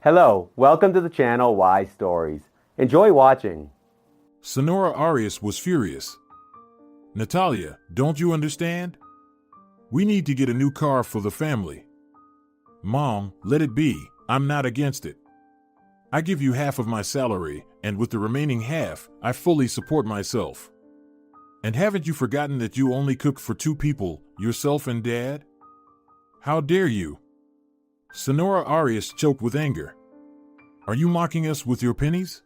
Hello, welcome to the channel Why Stories. Enjoy watching. Senora Arias was furious. Natalia, don't you understand? We need to get a new car for the family. Mom, let it be. I'm not against it. I give you half of my salary, and with the remaining half, I fully support myself. And haven't you forgotten that you only cook for two people, yourself and Dad? How dare you? Senora Arias choked with anger. Are you mocking us with your pennies?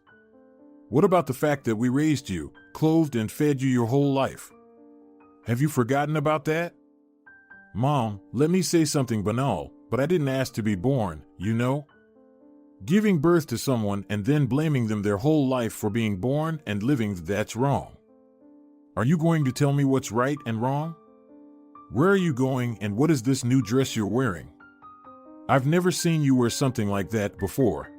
What about the fact that we raised you, clothed and fed you your whole life? Have you forgotten about that? Mom, let me say something banal, but I didn't ask to be born, you know? Giving birth to someone and then blaming them their whole life for being born and living, that's wrong. Are you going to tell me what's right and wrong? Where are you going and what is this new dress you're wearing? I've never seen you wear something like that before.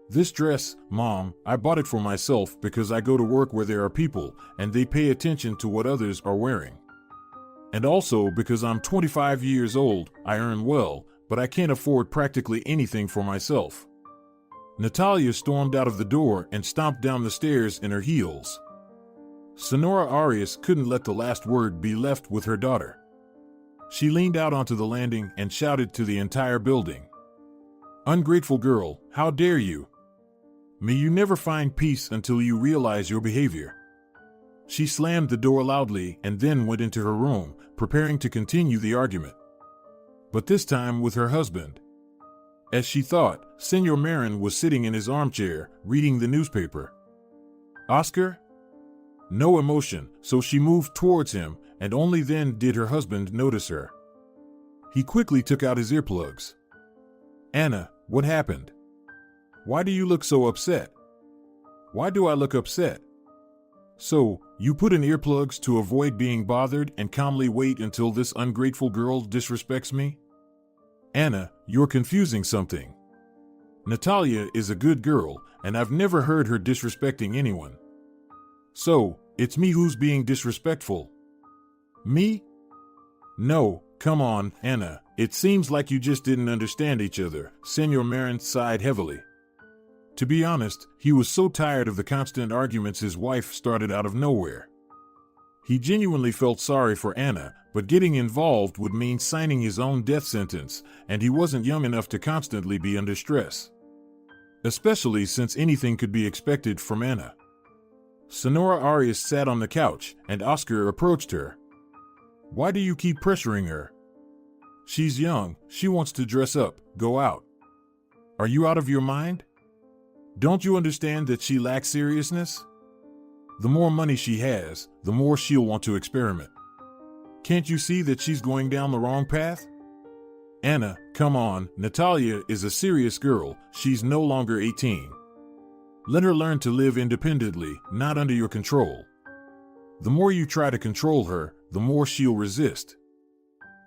This dress, Mom, I bought it for myself because I go to work where there are people and they pay attention to what others are wearing. And also because I'm 25 years old, I earn well, but I can't afford practically anything for myself. Natalia stormed out of the door and stomped down the stairs in her heels. Senora Arias couldn't let the last word be left with her daughter. She leaned out onto the landing and shouted to the entire building. Ungrateful girl, how dare you? May you never find peace until you realize your behavior. She slammed the door loudly and then went into her room, preparing to continue the argument. But this time with her husband. As she thought, Senor Marin was sitting in his armchair, reading the newspaper. Oscar? No emotion, so she moved towards him, and only then did her husband notice her. He quickly took out his earplugs. Anna, what happened? Why do you look so upset? Why do I look upset? So, you put in earplugs to avoid being bothered and calmly wait until this ungrateful girl disrespects me? Anna, you're confusing something. Natalia is a good girl, and I've never heard her disrespecting anyone. So, it's me who's being disrespectful. Me? No, come on, Anna, it seems like you just didn't understand each other, Senor Marin sighed heavily. To be honest, he was so tired of the constant arguments his wife started out of nowhere. He genuinely felt sorry for Anna, but getting involved would mean signing his own death sentence, and he wasn't young enough to constantly be under stress. Especially since anything could be expected from Anna. Senora Arias sat on the couch, and Oscar approached her. Why do you keep pressuring her? She's young, she wants to dress up, go out. Are you out of your mind? Don't you understand that she lacks seriousness? The more money she has, the more she'll want to experiment. Can't you see that she's going down the wrong path? Anna, come on, Natalia is a serious girl, she's no longer 18. Let her learn to live independently, not under your control. The more you try to control her, the more she'll resist.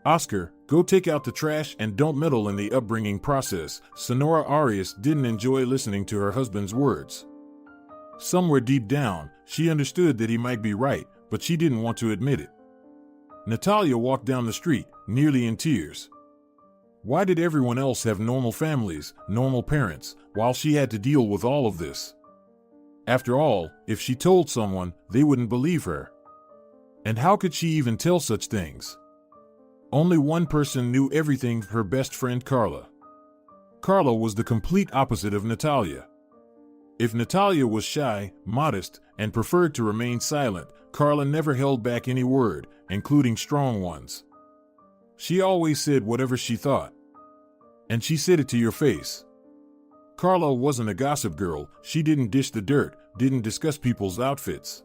Oscar, go take out the trash and don't meddle in the upbringing process. Senora Arias didn't enjoy listening to her husband's words. Somewhere deep down, she understood that he might be right, but she didn't want to admit it. Natalia walked down the street, nearly in tears. Why did everyone else have normal families, normal parents, while she had to deal with all of this? After all, if she told someone, they wouldn't believe her. And how could she even tell such things? Only one person knew everything, her best friend Carla. Carla was the complete opposite of Natalia. If Natalia was shy, modest, and preferred to remain silent, Carla never held back any word, including strong ones. She always said whatever she thought. And she said it to your face. Carla wasn't a gossip girl, she didn't dish the dirt, didn't discuss people's outfits.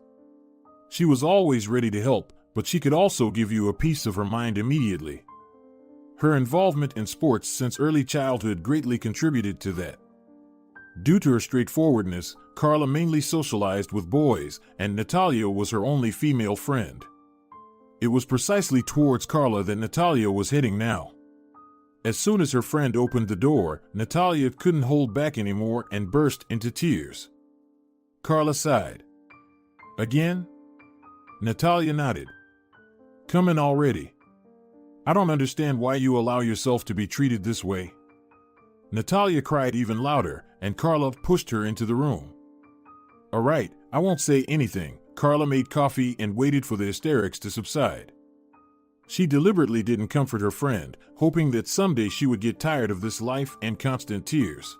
She was always ready to help, but she could also give you a piece of her mind immediately. Her involvement in sports since early childhood greatly contributed to that. Due to her straightforwardness, Carla mainly socialized with boys, and Natalia was her only female friend. It was precisely towards Carla that Natalia was heading now. As soon as her friend opened the door, Natalia couldn't hold back anymore and burst into tears. Carla sighed. Again? Natalia nodded. Come in already. I don't understand why you allow yourself to be treated this way. Natalia cried even louder, and Carla pushed her into the room. All right, I won't say anything. Carla made coffee and waited for the hysterics to subside. She deliberately didn't comfort her friend, hoping that someday she would get tired of this life and constant tears,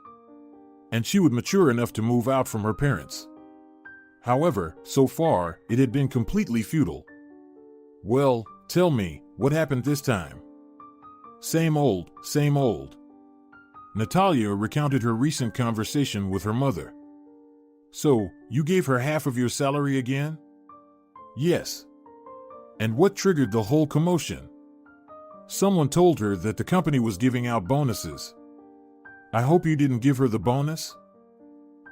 and she would mature enough to move out from her parents. However, so far, it had been completely futile. Well, tell me, what happened this time? Same old, same old. Natalia recounted her recent conversation with her mother. So, you gave her half of your salary again? Yes. And what triggered the whole commotion? Someone told her that the company was giving out bonuses. I hope you didn't give her the bonus?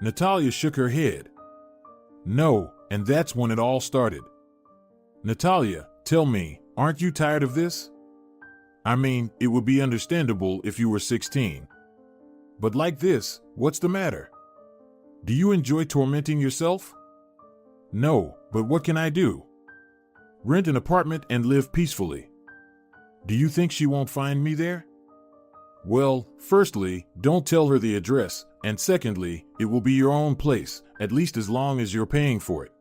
Natalia shook her head. No, and that's when it all started. Natalia, tell me, aren't you tired of this? I mean, it would be understandable if you were 16. But like this, what's the matter? Do you enjoy tormenting yourself? No, but what can I do? Rent an apartment and live peacefully. Do you think she won't find me there? Well, firstly, don't tell her the address, and secondly, it will be your own place, at least as long as you're paying for it.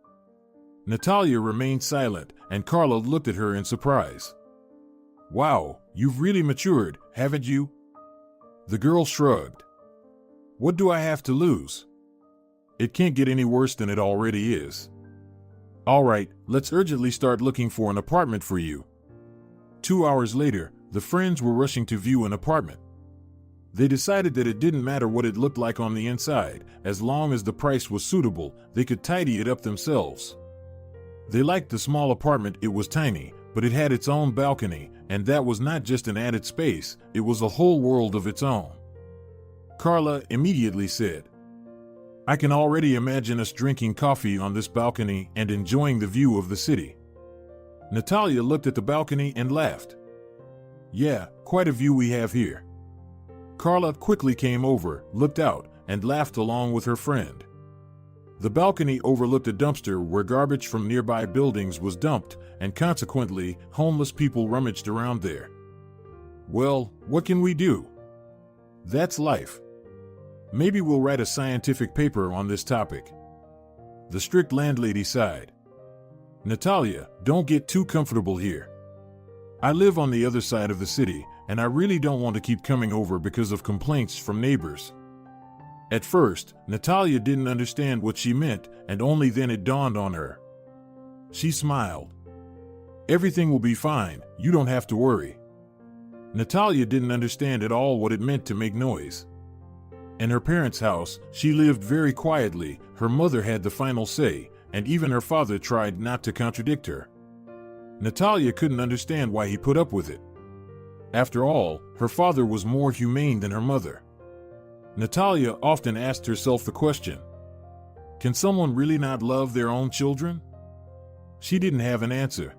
Natalia remained silent, and Carla looked at her in surprise. Wow, you've really matured, haven't you? The girl shrugged. What do I have to lose? It can't get any worse than it already is. All right, let's urgently start looking for an apartment for you. 2 hours later, the friends were rushing to view an apartment. They decided that it didn't matter what it looked like on the inside, as long as the price was suitable, they could tidy it up themselves. They liked the small apartment. It was tiny, but it had its own balcony, and that was not just an added space, it was a whole world of its own. Carla immediately said, I can already imagine us drinking coffee on this balcony and enjoying the view of the city. Natalia looked at the balcony and laughed. Yeah, quite a view we have here. Carla quickly came over, looked out, and laughed along with her friend. The balcony overlooked a dumpster where garbage from nearby buildings was dumped, and consequently, homeless people rummaged around there. Well, what can we do? That's life. Maybe we'll write a scientific paper on this topic. The strict landlady sighed. Natalia, don't get too comfortable here. I live on the other side of the city, and I really don't want to keep coming over because of complaints from neighbors. At first, Natalia didn't understand what she meant, and only then it dawned on her. She smiled. Everything will be fine, you don't have to worry. Natalia didn't understand at all what it meant to make noise. In her parents' house, she lived very quietly, her mother had the final say, and even her father tried not to contradict her. Natalia couldn't understand why he put up with it. After all, her father was more humane than her mother. Natalia often asked herself the question, can someone really not love their own children? She didn't have an answer.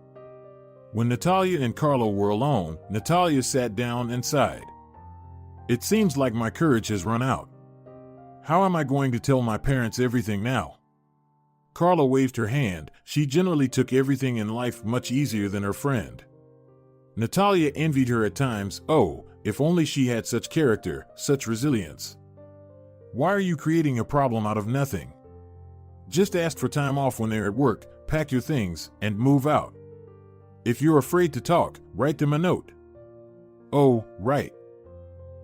When Natalia and Carla were alone, Natalia sat down and sighed. It seems like my courage has run out. How am I going to tell my parents everything now? Carla waved her hand. She generally took everything in life much easier than her friend. Natalia envied her at times. Oh, if only she had such character, such resilience. Why are you creating a problem out of nothing? Just ask for time off when they're at work, pack your things, and move out. If you're afraid to talk, write them a note. Oh, right.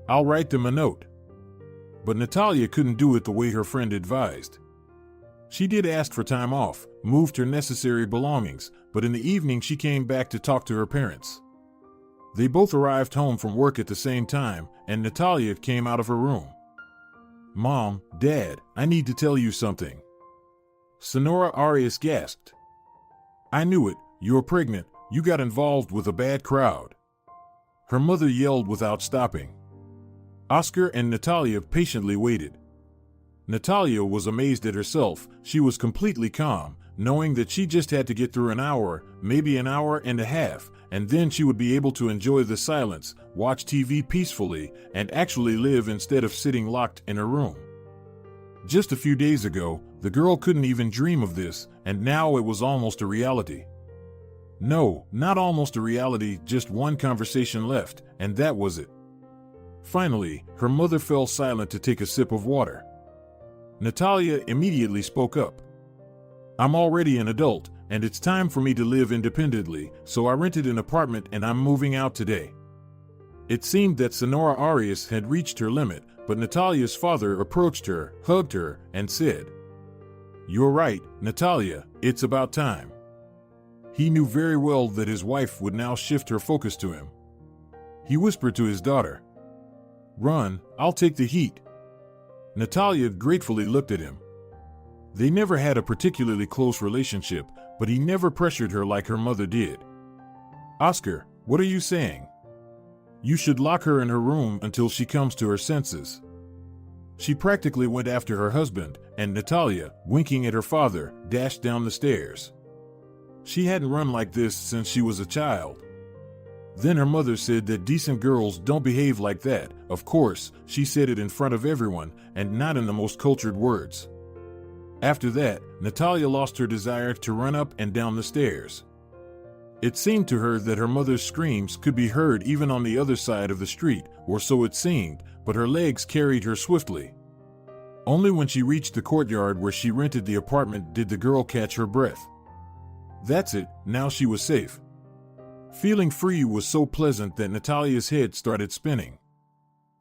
I'll write them a note. But Natalia couldn't do it the way her friend advised. She did ask for time off, moved her necessary belongings, but in the evening she came back to talk to her parents. They both arrived home from work at the same time, and Natalia came out of her room. Mom, Dad, I need to tell you something. Senora Arias gasped. I knew it, you're pregnant, you got involved with a bad crowd. Her mother yelled without stopping. Oscar and Natalia patiently waited. Natalia was amazed at herself. She was completely calm, knowing that she just had to get through an hour, maybe an hour and a half, and then she would be able to enjoy the silence, watch TV peacefully, and actually live instead of sitting locked in her room. Just a few days ago, the girl couldn't even dream of this, and now it was almost a reality. No, not almost a reality, just one conversation left, and that was it. Finally, her mother fell silent to take a sip of water. Natalia immediately spoke up. I'm already an adult, and it's time for me to live independently, so I rented an apartment and I'm moving out today. It seemed that Senora Arias had reached her limit, but Natalia's father approached her, hugged her, and said, You're right, Natalia, it's about time. He knew very well that his wife would now shift her focus to him. He whispered to his daughter, Run, I'll take the heat. Natalia gratefully looked at him. They never had a particularly close relationship, but he never pressured her like her mother did. Oscar, what are you saying? You should lock her in her room until she comes to her senses. She practically went after her husband, and Natalia, winking at her father, dashed down the stairs. She hadn't run like this since she was a child. Then her mother said that decent girls don't behave like that. Of course, she said it in front of everyone, and not in the most cultured words. After that, Natalia lost her desire to run up and down the stairs. It seemed to her that her mother's screams could be heard even on the other side of the street, or so it seemed, but her legs carried her swiftly. Only when she reached the courtyard where she rented the apartment did the girl catch her breath. That's it, now she was safe. Feeling free was so pleasant that Natalia's head started spinning.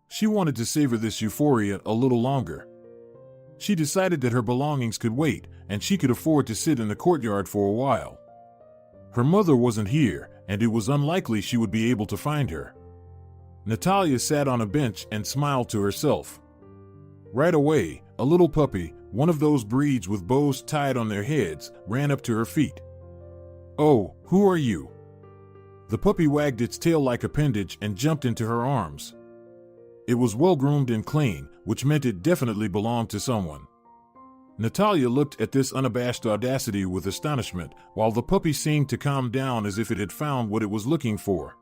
She wanted to savor this euphoria a little longer. She decided that her belongings could wait, and she could afford to sit in the courtyard for a while. Her mother wasn't here, and it was unlikely she would be able to find her. Natalia sat on a bench and smiled to herself. Right away, a little puppy, one of those breeds with bows tied on their heads, ran up to her feet. Oh, who are you? The puppy wagged its tail like appendage and jumped into her arms. It was well-groomed and clean, which meant it definitely belonged to someone. Natalia looked at this unabashed audacity with astonishment, while the puppy seemed to calm down as if it had found what it was looking for.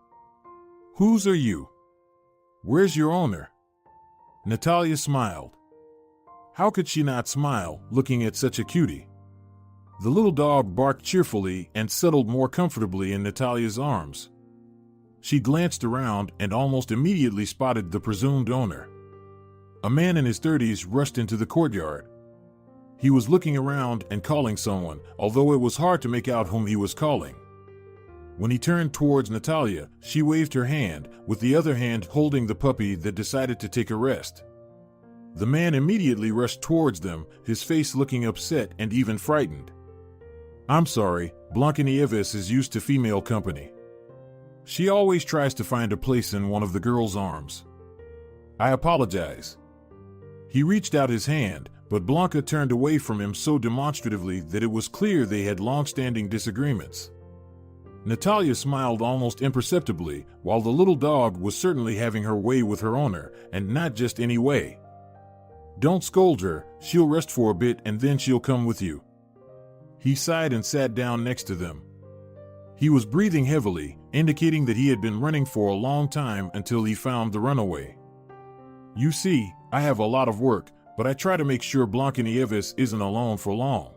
Whose are you? Where's your owner? Natalia smiled. How could she not smile, looking at such a cutie? The little dog barked cheerfully and settled more comfortably in Natalia's arms. She glanced around and almost immediately spotted the presumed owner. A man in his 30s rushed into the courtyard. He was looking around and calling someone, although it was hard to make out whom he was calling. When he turned towards Natalia, she waved her hand, with the other hand holding the puppy that decided to take a rest. The man immediately rushed towards them, his face looking upset and even frightened. I'm sorry, Blancanieves is used to female company. She always tries to find a place in one of the girl's arms. I apologize. He reached out his hand, but Blanca turned away from him so demonstratively that it was clear they had long-standing disagreements. Natalia smiled almost imperceptibly, while the little dog was certainly having her way with her owner, and not just any way. Don't scold her, she'll rest for a bit and then she'll come with you. He sighed and sat down next to them. He was breathing heavily, indicating that he had been running for a long time until he found the runaway. You see, I have a lot of work, but I try to make sure Blancanieves isn't alone for long.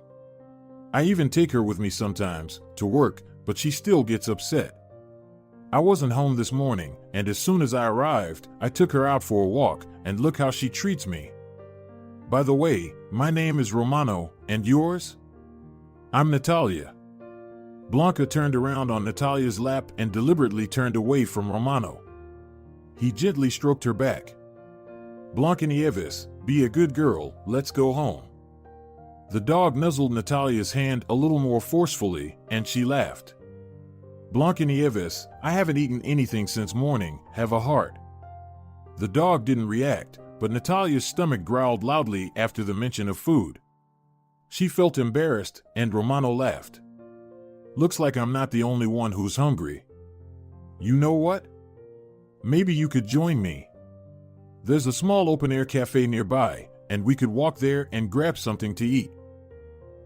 I even take her with me sometimes, to work, but she still gets upset. I wasn't home this morning, and as soon as I arrived, I took her out for a walk, and look how she treats me. By the way, my name is Romano, and yours? I'm Natalia. Blanca turned around on Natalia's lap and deliberately turned away from Romano. He gently stroked her back. Blancanieves, be a good girl, let's go home. The dog nuzzled Natalia's hand a little more forcefully, and she laughed. Blancanieves, I haven't eaten anything since morning, have a heart. The dog didn't react, but Natalia's stomach growled loudly after the mention of food. She felt embarrassed, and Romano laughed. Looks like I'm not the only one who's hungry. You know what? Maybe you could join me. There's a small open-air cafe nearby, and we could walk there and grab something to eat.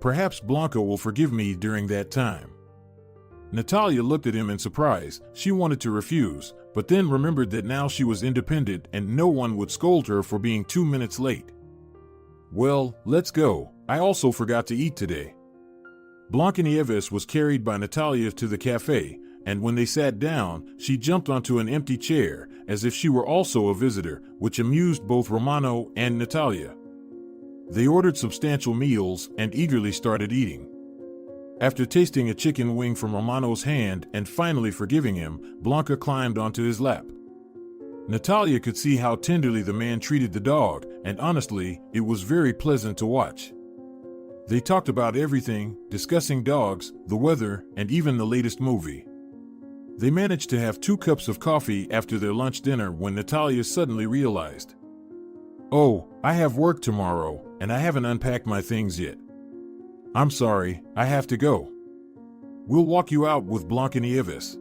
Perhaps Blanca will forgive me during that time. Natalia looked at him in surprise. She wanted to refuse, but then remembered that now she was independent and no one would scold her for being 2 minutes late. Well, let's go. I also forgot to eat today. Blancanieves was carried by Natalia to the cafe, and when they sat down, she jumped onto an empty chair, as if she were also a visitor, which amused both Romano and Natalia. They ordered substantial meals and eagerly started eating. After tasting a chicken wing from Romano's hand and finally forgiving him, Blanca climbed onto his lap. Natalia could see how tenderly the man treated the dog, and honestly, it was very pleasant to watch. They talked about everything, discussing dogs, the weather, and even the latest movie. They managed to have 2 cups of coffee after their lunch dinner when Natalia suddenly realized, "Oh, I have work tomorrow, and I haven't unpacked my things yet. I'm sorry, I have to go. We'll walk you out with Blanca Nieves."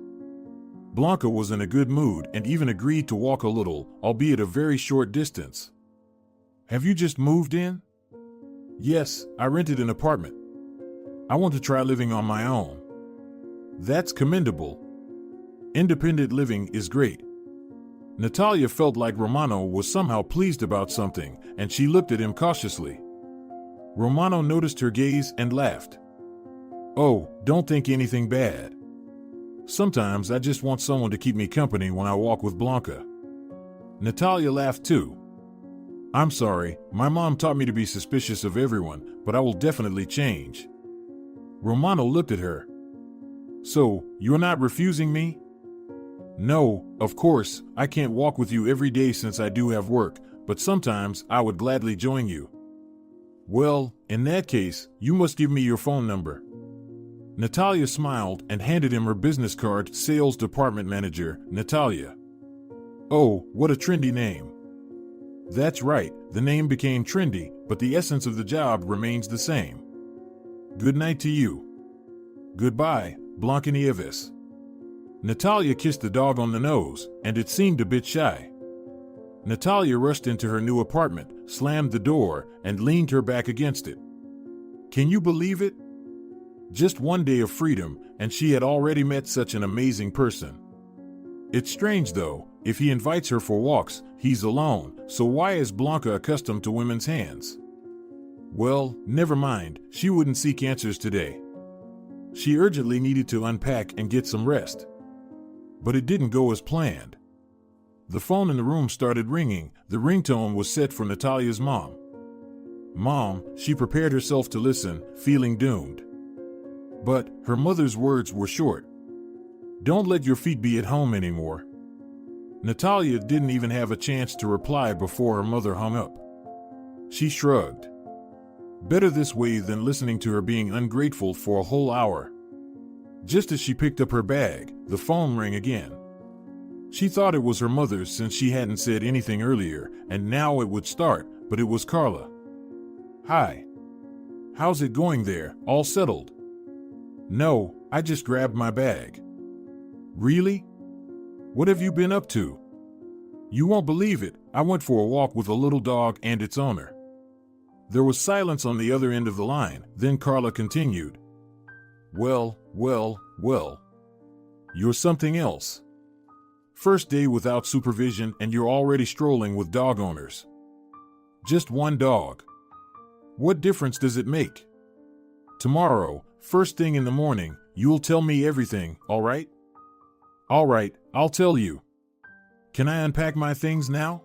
Blanca was in a good mood and even agreed to walk a little, albeit a very short distance. "Have you just moved in?" "Yes, I rented an apartment. I want to try living on my own." "That's commendable. Independent living is great." Natalia felt like Romano was somehow pleased about something, and she looked at him cautiously. Romano noticed her gaze and laughed. "Oh, don't think anything bad. Sometimes I just want someone to keep me company when I walk with Blanca." Natalia laughed too. "I'm sorry, my mom taught me to be suspicious of everyone, but I will definitely change." Romano looked at her. "So, you're not refusing me?" "No, of course, I can't walk with you every day since I do have work, but sometimes I would gladly join you." "Well, in that case, you must give me your phone number." Natalia smiled and handed him her business card. Sales department manager, Natalia. "Oh, what a trendy name." "That's right, the name became trendy, but the essence of the job remains the same." "Good night to you." "Goodbye, Blanca Nieves." Natalia kissed the dog on the nose, and it seemed a bit shy. Natalia rushed into her new apartment, slammed the door, and leaned her back against it. Can you believe it? Just one day of freedom, and she had already met such an amazing person. It's strange though, if he invites her for walks, he's alone, so why is Blanca accustomed to women's hands? Well, never mind, she wouldn't seek answers today. She urgently needed to unpack and get some rest. But it didn't go as planned. The phone in the room started ringing. The ringtone was set for Natalia's mom. Mom, she prepared herself to listen, feeling doomed. But her mother's words were short. Don't let your feet be at home anymore. Natalia didn't even have a chance to reply before her mother hung up. She shrugged. Better this way than listening to her being ungrateful for a whole hour. Just as she picked up her bag, the phone rang again. She thought it was her mother's since she hadn't said anything earlier, and now it would start, but it was Carla. Hi. How's it going there, all settled? No, I just grabbed my bag. Really? What have you been up to? You won't believe it, I went for a walk with a little dog and its owner. There was silence on the other end of the line, then Carla continued. Well. You're something else. First day without supervision and you're already strolling with dog owners. Just one dog. What difference does it make? Tomorrow, first thing in the morning, you'll tell me everything, all right? All right, I'll tell you. Can I unpack my things now?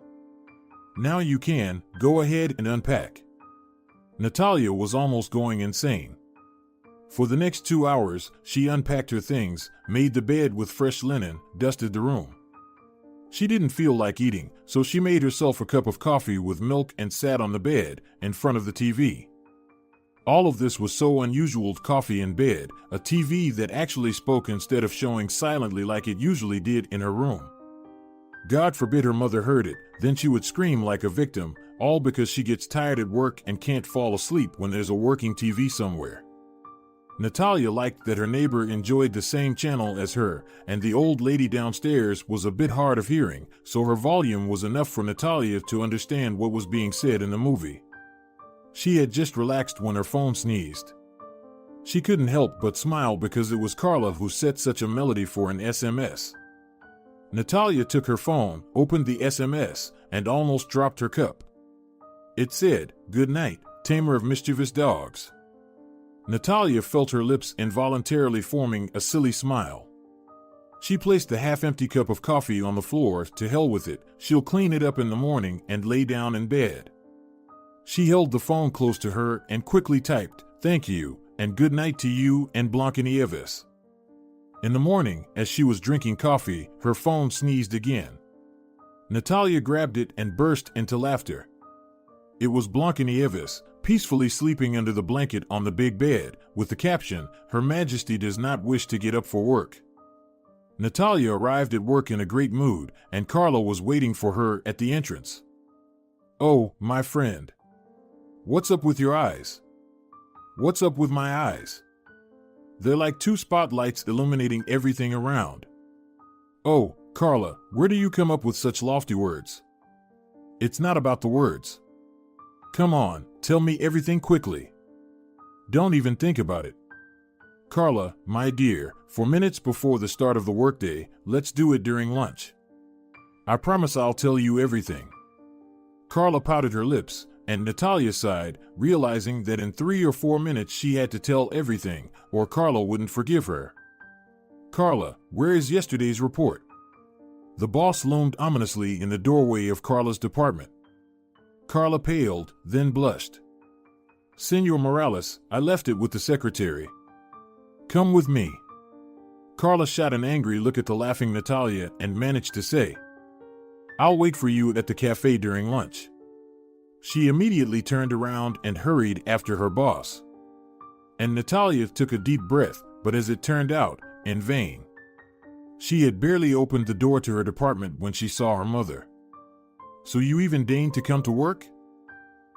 Now you can, go ahead and unpack. Natalia was almost going insane. For the next 2 hours, she unpacked her things, made the bed with fresh linen, dusted the room. She didn't feel like eating, so she made herself a cup of coffee with milk and sat on the bed, in front of the TV. All of this was so unusual, coffee in bed, a TV that actually spoke instead of showing silently like it usually did in her room. God forbid her mother heard it, then she would scream like a victim, all because she gets tired at work and can't fall asleep when there's a working TV somewhere. Natalia liked that her neighbor enjoyed the same channel as her, and the old lady downstairs was a bit hard of hearing, so her volume was enough for Natalia to understand what was being said in the movie. She had just relaxed when her phone sneezed. She couldn't help but smile because it was Carla who set such a melody for an SMS. Natalia took her phone, opened the SMS, and almost dropped her cup. It said, "Good night, tamer of mischievous dogs." Natalia felt her lips involuntarily forming a silly smile. She placed the half-empty cup of coffee on the floor. To hell with it, she'll clean it up in the morning and lay down in bed. She held the phone close to her and quickly typed, "Thank you, and good night to you and Blancanieves." In the morning, as she was drinking coffee, her phone sneezed again. Natalia grabbed it and burst into laughter. It was Blancanieves, peacefully sleeping under the blanket on the big bed, with the caption, "Her Majesty does not wish to get up for work." Natalia arrived at work in a great mood, and Carla was waiting for her at the entrance. "Oh, my friend. What's up with your eyes?" "What's up with my eyes?" "They're like two spotlights illuminating everything around." "Oh, Carla, where do you come up with such lofty words?" "It's not about the words. Come on, tell me everything quickly. Don't even think about it." "Carla, my dear, for minutes before the start of the workday, let's do it during lunch. I promise I'll tell you everything." Carla pouted her lips, and Natalia sighed, realizing that in 3 or 4 minutes she had to tell everything, or Carla wouldn't forgive her. "Carla, where is yesterday's report?" The boss loomed ominously in the doorway of Carla's department. Carla paled, then blushed. "Senor Morales, I left it with the secretary." "Come with me." Carla shot an angry look at the laughing Natalia and managed to say, "I'll wait for you at the cafe during lunch." She immediately turned around and hurried after her boss. And Natalia took a deep breath, but as it turned out, in vain. She had barely opened the door to her department when she saw her mother. "So you even deigned to come to work?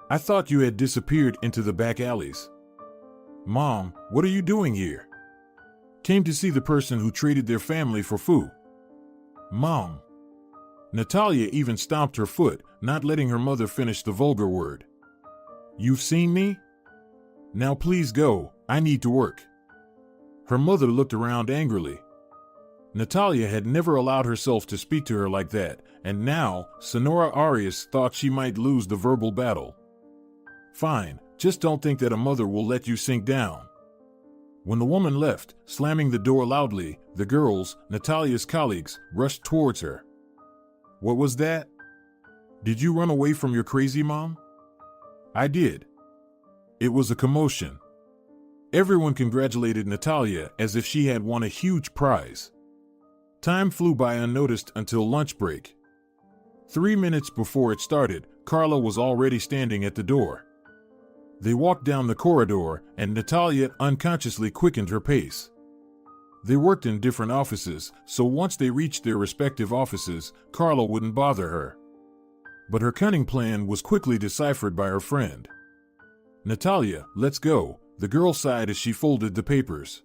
I thought you had disappeared into the back alleys." "Mom, what are you doing here?" "Came to see the person who traded their family for food." "Mom." Natalia even stomped her foot, not letting her mother finish the vulgar word. "You've seen me? Now please go, I need to work." Her mother looked around angrily. Natalia had never allowed herself to speak to her like that, and now Senora Arias thought she might lose the verbal battle. "Fine, just don't think that a mother will let you sink down." When the woman left, slamming the door loudly, the girls, Natalia's colleagues, rushed towards her. "What was that? Did you run away from your crazy mom?" "I did." It was a commotion. Everyone congratulated Natalia as if she had won a huge prize. Time flew by unnoticed until lunch break. 3 minutes before it started, Carla was already standing at the door. They walked down the corridor, and Natalia unconsciously quickened her pace. They worked in different offices, so once they reached their respective offices, Carla wouldn't bother her. But her cunning plan was quickly deciphered by her friend. "Natalia, let's go," the girl sighed as she folded the papers.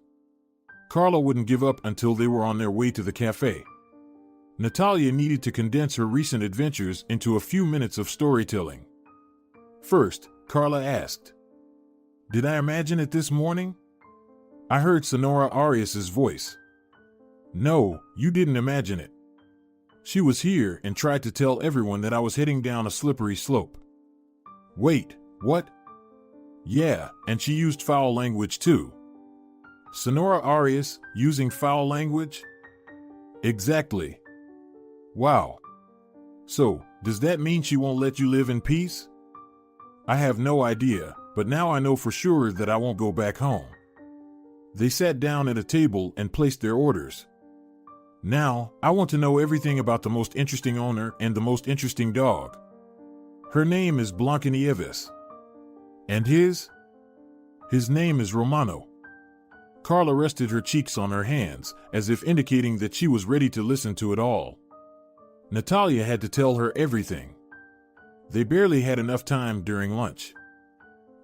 Carla wouldn't give up until they were on their way to the cafe. Natalia needed to condense her recent adventures into a few minutes of storytelling. First, Carla asked, "Did I imagine it this morning?" "I heard Senora Arias' voice." "No, you didn't imagine it. She was here and tried to tell everyone that I was heading down a slippery slope." "Wait, what?" "Yeah, and she used foul language too." "Senora Arias, using foul language?" "Exactly." "Wow. So, does that mean she won't let you live in peace?" "I have no idea, but now I know for sure that I won't go back home." They sat down at a table and placed their orders. "Now, I want to know everything about the most interesting owner and the most interesting dog." "Her name is Blancanieves." "And his?" "His name is Romano." Carla rested her cheeks on her hands, as if indicating that she was ready to listen to it all. Natalia had to tell her everything. They barely had enough time during lunch.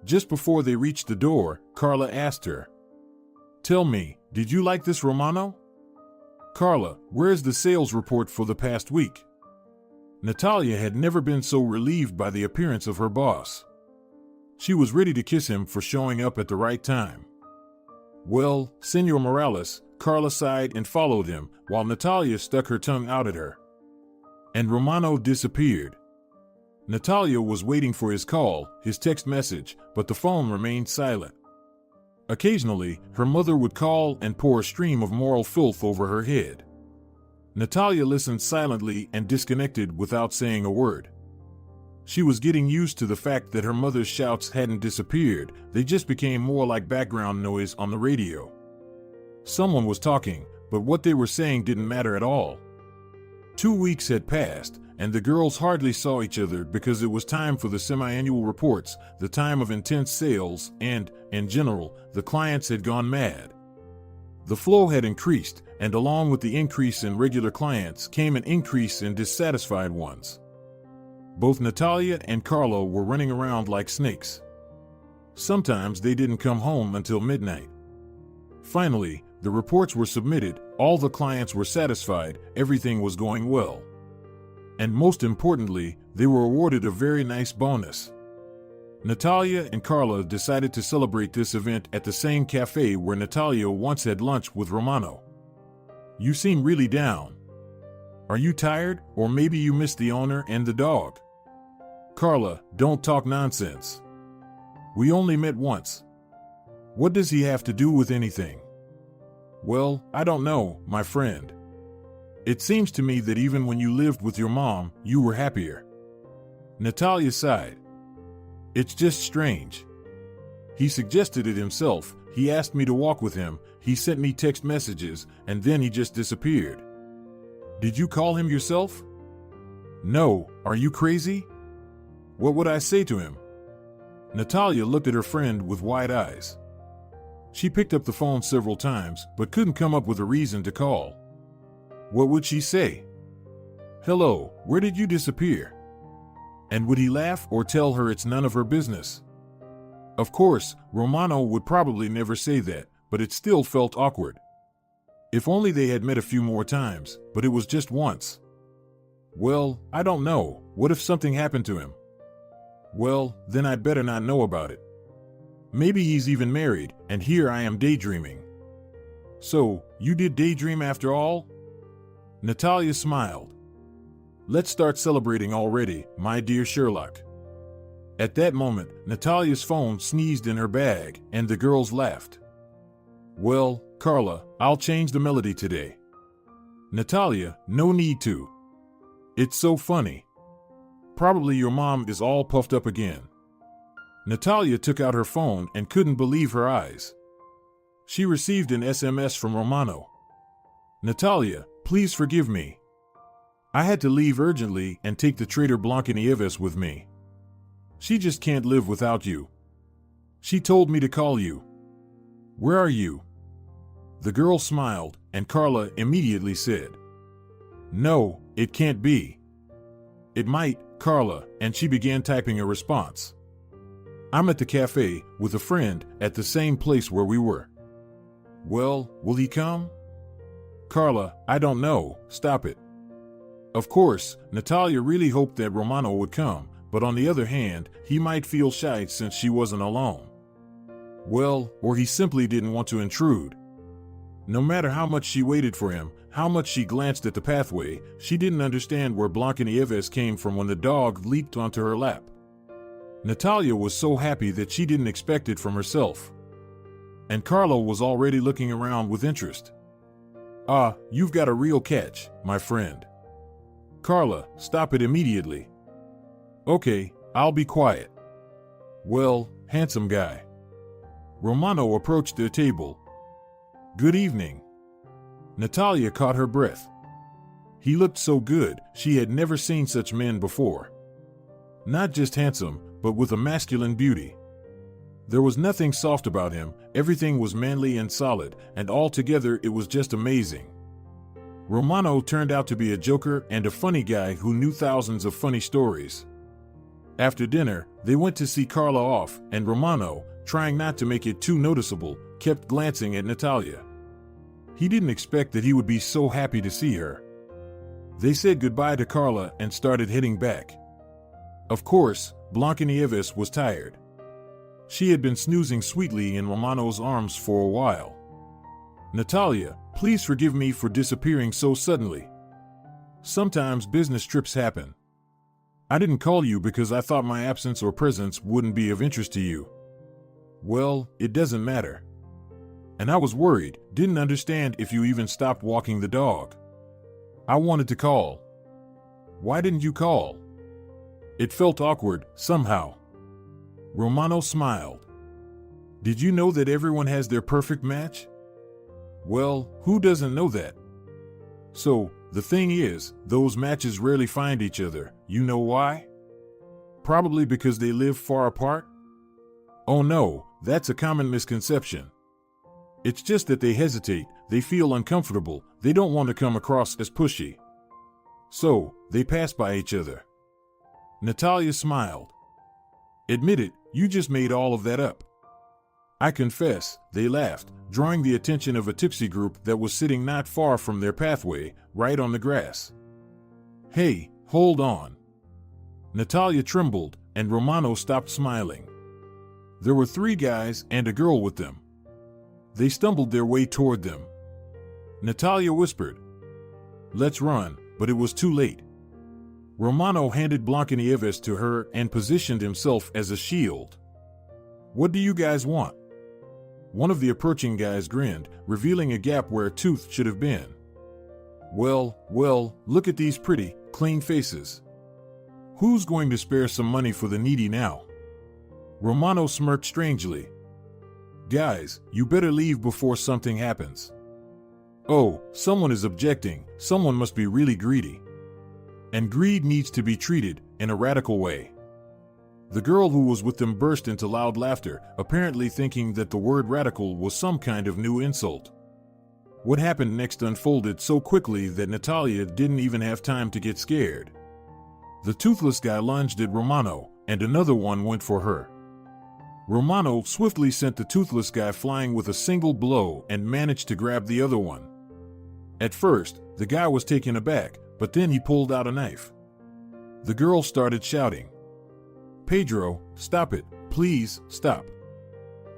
Just before they reached the door, Carla asked her, "Tell me, did you like this Romano?" "Carla, where's the sales report for the past week?" Natalia had never been so relieved by the appearance of her boss. She was ready to kiss him for showing up at the right time. "Well, Senor Morales," Carla sighed and followed him, while Natalia stuck her tongue out at her. And Romano disappeared. Natalia was waiting for his call, his text message, but the phone remained silent. Occasionally, her mother would call and pour a stream of moral filth over her head. Natalia listened silently and disconnected without saying a word. She was getting used to the fact that her mother's shouts hadn't disappeared, they just became more like background noise on the radio. Someone was talking, but what they were saying didn't matter at all. 2 weeks had passed, and the girls hardly saw each other because it was time for the semi-annual reports, the time of intense sales, and, in general, the clients had gone mad. The flow had increased, and along with the increase in regular clients came an increase in dissatisfied ones. Both Natalia and Carla were running around like snakes. Sometimes they didn't come home until midnight. Finally, the reports were submitted, all the clients were satisfied, everything was going well. And most importantly, they were awarded a very nice bonus. Natalia and Carla decided to celebrate this event at the same cafe where Natalia once had lunch with Romano. "You seem really down. Are you tired, or maybe you missed the owner and the dog?" "Carla, don't talk nonsense. We only met once. What does he have to do with anything?" "Well, I don't know, my friend. It seems to me that even when you lived with your mom, you were happier." Natalia sighed. "It's just strange. He suggested it himself, he asked me to walk with him, he sent me text messages, and then he just disappeared." "Did you call him yourself?" "No, are you crazy? What would I say to him?" Natalia looked at her friend with wide eyes. She picked up the phone several times, but couldn't come up with a reason to call. What would she say? "Hello, where did you disappear?" And would he laugh or tell her it's none of her business? Of course, Romano would probably never say that, but it still felt awkward. If only they had met a few more times, but it was just once. "Well, I don't know, what if something happened to him?" "Well, then I'd better not know about it. Maybe he's even married, and here I am daydreaming." "So, you did daydream after all?" Natalia smiled. "Let's start celebrating already, my dear Sherlock." At that moment, Natalia's phone sneezed in her bag, and the girls laughed. "Well, Carla, I'll change the melody today." "Natalia, no need to. It's so funny. Probably your mom is all puffed up again." Natalia took out her phone and couldn't believe her eyes. She received an SMS from Romano. "Natalia, please forgive me. I had to leave urgently and take the traitor Blancanieves with me. She just can't live without you. She told me to call you. Where are you?" The girl smiled, and Carla immediately said, "No, it can't be." "It might, Carla," and she began typing a response. "I'm at the cafe, with a friend, at the same place where we were." "Well, will he come?" "Carla, I don't know, stop it." Of course, Natalia really hoped that Romano would come, but on the other hand, he might feel shy since she wasn't alone. Well, or he simply didn't want to intrude. No matter how much she waited for him, how much she glanced at the pathway, she didn't understand where Blancanieves came from when the dog leaped onto her lap. Natalia was so happy that she didn't expect it from herself. And Carlo was already looking around with interest. "Ah, you've got a real catch, my friend." "Carla, stop it immediately." "Okay, I'll be quiet." "Well, handsome guy." Romano approached their table. "Good evening." Natalia caught her breath. He looked so good, she had never seen such men before. Not just handsome, but with a masculine beauty. There was nothing soft about him, everything was manly and solid, and altogether it was just amazing. Romano turned out to be a joker and a funny guy who knew thousands of funny stories. After dinner, they went to see Carla off, and Romano, trying not to make it too noticeable, kept glancing at Natalia. He didn't expect that he would be so happy to see her. They said goodbye to Carla and started heading back. Of course, Blancanieves was tired. She had been snoozing sweetly in Romano's arms for a while. "Natalia, please forgive me for disappearing so suddenly. Sometimes business trips happen. I didn't call you because I thought my absence or presence wouldn't be of interest to you. Well, it doesn't matter. And I was worried, didn't understand if you even stopped walking the dog." I wanted to call. Why didn't you call? It felt awkward, somehow. Romano smiled. Did you know that everyone has their perfect match? Well, who doesn't know that? So, the thing is, those matches rarely find each other. You know why? Probably because they live far apart? Oh no, that's a common misconception. It's just that they hesitate, they feel uncomfortable, they don't want to come across as pushy. So, they pass by each other. Natalia smiled. Admit it, you just made all of that up. I confess, they laughed, drawing the attention of a tipsy group that was sitting not far from their pathway, right on the grass. Hey, hold on. Natalia trembled, and Romano stopped smiling. There were 3 guys and a girl with them. They stumbled their way toward them. Natalia whispered, "Let's run," but it was too late. Romano handed Blancanieves to her and positioned himself as a shield. "What do you guys want?" One of the approaching guys grinned, revealing a gap where a tooth should have been. Well, look at these pretty, clean faces. Who's going to spare some money for the needy now? Romano smirked strangely. Guys, you better leave before something happens. Oh, someone is objecting. Someone must be really greedy. And greed needs to be treated in a radical way. The girl who was with them burst into loud laughter, apparently thinking that the word radical was some kind of new insult. What happened next unfolded so quickly that Natalia didn't even have time to get scared. The toothless guy lunged at Romano, and another one went for her. Romano swiftly sent the toothless guy flying with a single blow and managed to grab the other one. At first, the guy was taken aback, but then he pulled out a knife. The girl started shouting, "Pedro, stop it, please, stop."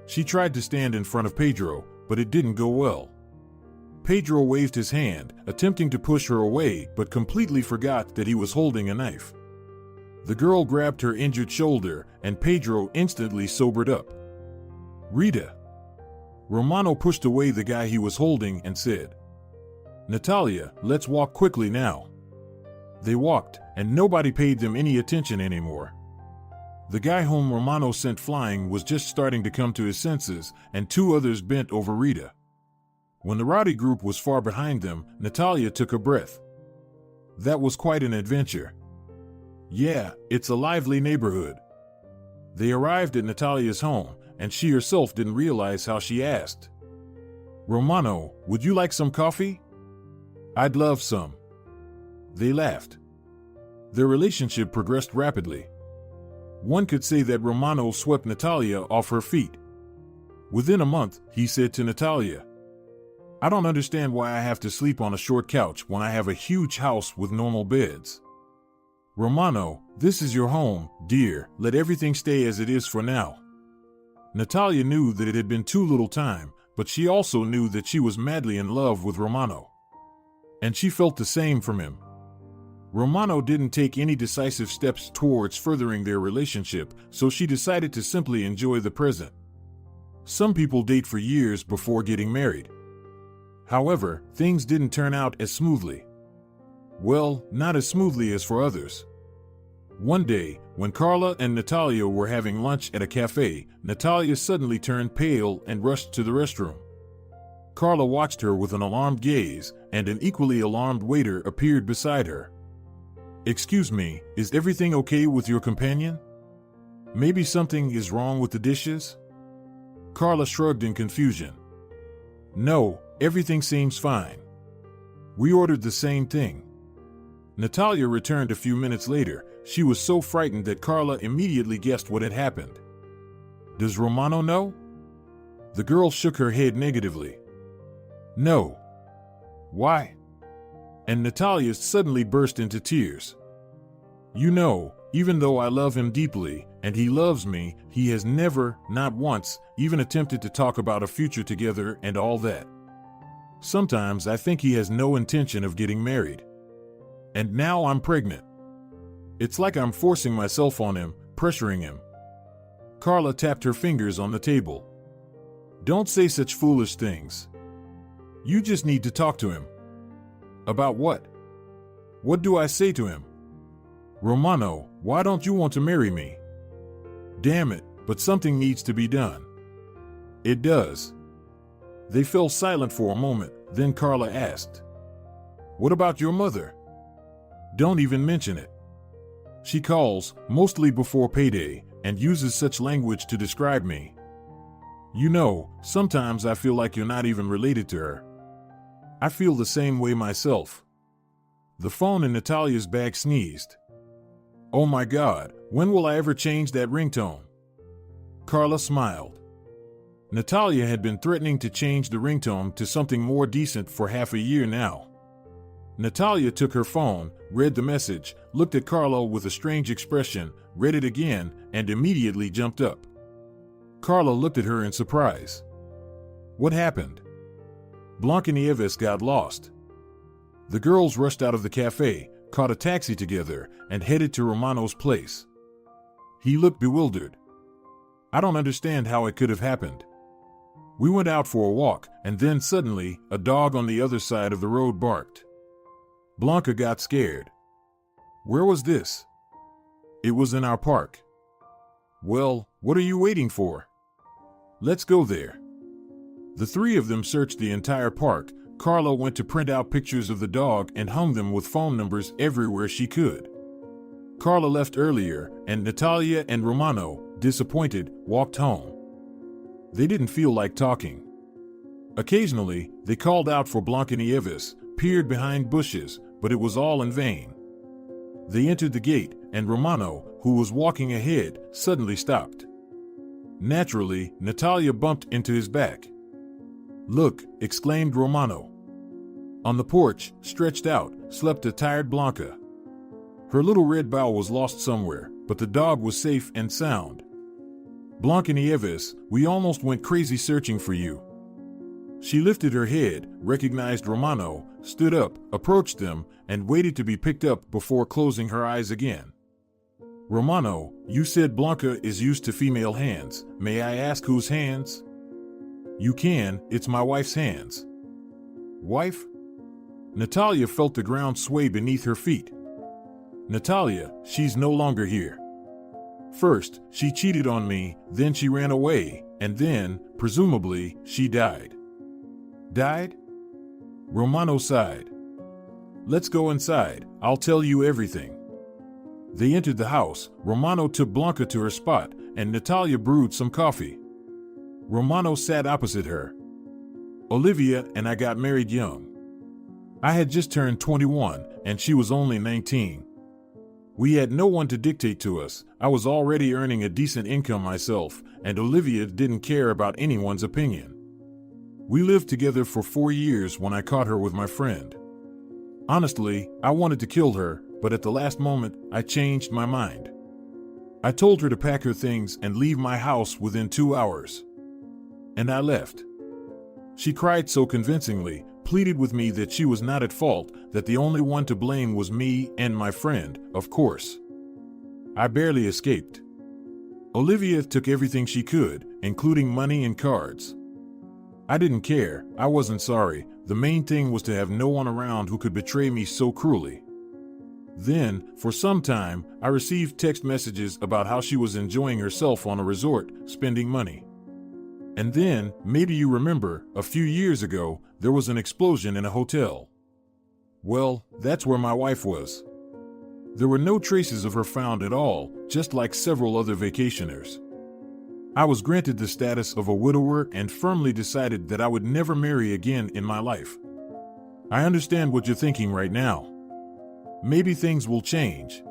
She tried to stand in front of Pedro, but it didn't go well. Pedro waved his hand, attempting to push her away, but completely forgot that he was holding a knife. The girl grabbed her injured shoulder, and Pedro instantly sobered up. "Rita." Romano pushed away the guy he was holding and said, "Natalia, let's walk quickly now." They walked, and nobody paid them any attention anymore. The guy whom Romano sent flying was just starting to come to his senses, and 2 others bent over Rita. When the rowdy group was far behind them, Natalia took a breath. That was quite an adventure. Yeah, it's a lively neighborhood. They arrived at Natalia's home, and she herself didn't realize how she asked, "Romano, would you like some coffee?" "I'd love some." They laughed. Their relationship progressed rapidly. One could say that Romano swept Natalia off her feet. Within a month, he said to Natalia, "I don't understand why I have to sleep on a short couch when I have a huge house with normal beds. Romano, this is your home, dear, let everything stay as it is for now." Natalia knew that it had been too little time, but she also knew that she was madly in love with Romano. And she felt the same from him. Romano didn't take any decisive steps towards furthering their relationship, so she decided to simply enjoy the present. Some people date for years before getting married. However, things didn't turn out as smoothly. Well, not as smoothly as for others. One day, when Carla and Natalia were having lunch at a cafe, Natalia suddenly turned pale and rushed to the restroom. Carla watched her with an alarmed gaze, and an equally alarmed waiter appeared beside her. "Excuse me, is everything okay with your companion? Maybe something is wrong with the dishes?" Carla shrugged in confusion. "No, everything seems fine. We ordered the same thing." Natalia returned a few minutes later. She was so frightened that Carla immediately guessed what had happened. "Does Romano know?" The girl shook her head negatively. "No." "Why?" And Natalia suddenly burst into tears. "You know, even though I love him deeply, and he loves me, he has never, not once, even attempted to talk about a future together and all that. Sometimes I think he has no intention of getting married. And now I'm pregnant. It's like I'm forcing myself on him, pressuring him." Carla tapped her fingers on the table. "Don't say such foolish things. You just need to talk to him." "About what?" What do I say to him? Romano, why don't you want to marry me? Damn it, but something needs to be done. It does. They fell silent for a moment, then Carla asked, What about your mother? Don't even mention it. She calls, mostly before payday, and uses such language to describe me. You know, sometimes I feel like you're not even related to her. I feel the same way myself. The phone in Natalia's bag sneezed. Oh my God, when will I ever change that ringtone? Carla smiled. Natalia had been threatening to change the ringtone to something more decent for half a year now. Natalia took her phone, read the message, looked at Carla with a strange expression, read it again, and immediately jumped up. Carla looked at her in surprise. What happened? Blancanieves got lost. The girls rushed out of the cafe, caught a taxi together, and headed to Romano's place. He looked bewildered. I don't understand how it could have happened. We went out for a walk, and then suddenly, a dog on the other side of the road barked. Blanca got scared. Where was this? It was in our park. Well, what are you waiting for? Let's go there. The three of them searched the entire park. Carla went to print out pictures of the dog and hung them with phone numbers everywhere she could. Carla left earlier, and Natalia and Romano, disappointed, walked home. They didn't feel like talking. Occasionally, they called out for Blancanieves, peered behind bushes, but it was all in vain. They entered the gate, and Romano, who was walking ahead, suddenly stopped. Naturally, Natalia bumped into his back. Look, exclaimed Romano. On the porch, stretched out, slept a tired Blanca. Her little red bow was lost somewhere, but the dog was safe and sound. Blancanieves, we almost went crazy searching for you. She lifted her head, recognized Romano, stood up, approached them, and waited to be picked up before closing her eyes again. Romano, you said Blanca is used to female hands. May I ask whose hands? You can, it's my wife's hands. Wife? Natalia felt the ground sway beneath her feet. Natalia, she's no longer here. First, she cheated on me, then she ran away, and then, presumably, she died. Died? Romano sighed. Let's go inside, I'll tell you everything. They entered the house. Romano took Blanca to her spot, and Natalia brewed some coffee. Romano sat opposite her. Olivia and I got married young. I had just turned 21, and she was only 19. We had no one to dictate to us. I was already earning a decent income myself, and Olivia didn't care about anyone's opinion. We lived together for 4 years when I caught her with my friend. Honestly, I wanted to kill her, but at the last moment, I changed my mind. I told her to pack her things and leave my house within 2 hours. And I left. She cried so convincingly, pleaded with me that she was not at fault, that the only one to blame was me and my friend, of course. I barely escaped. Olivia took everything she could, including money and cards. I didn't care, I wasn't sorry. The main thing was to have no one around who could betray me so cruelly. Then, for some time, I received text messages about how she was enjoying herself on a resort, spending money. And then, maybe you remember, a few years ago, there was an explosion in a hotel. Well, that's where my wife was. There were no traces of her found at all, just like several other vacationers. I was granted the status of a widower and firmly decided that I would never marry again in my life. I understand what you're thinking right now. Maybe things will change.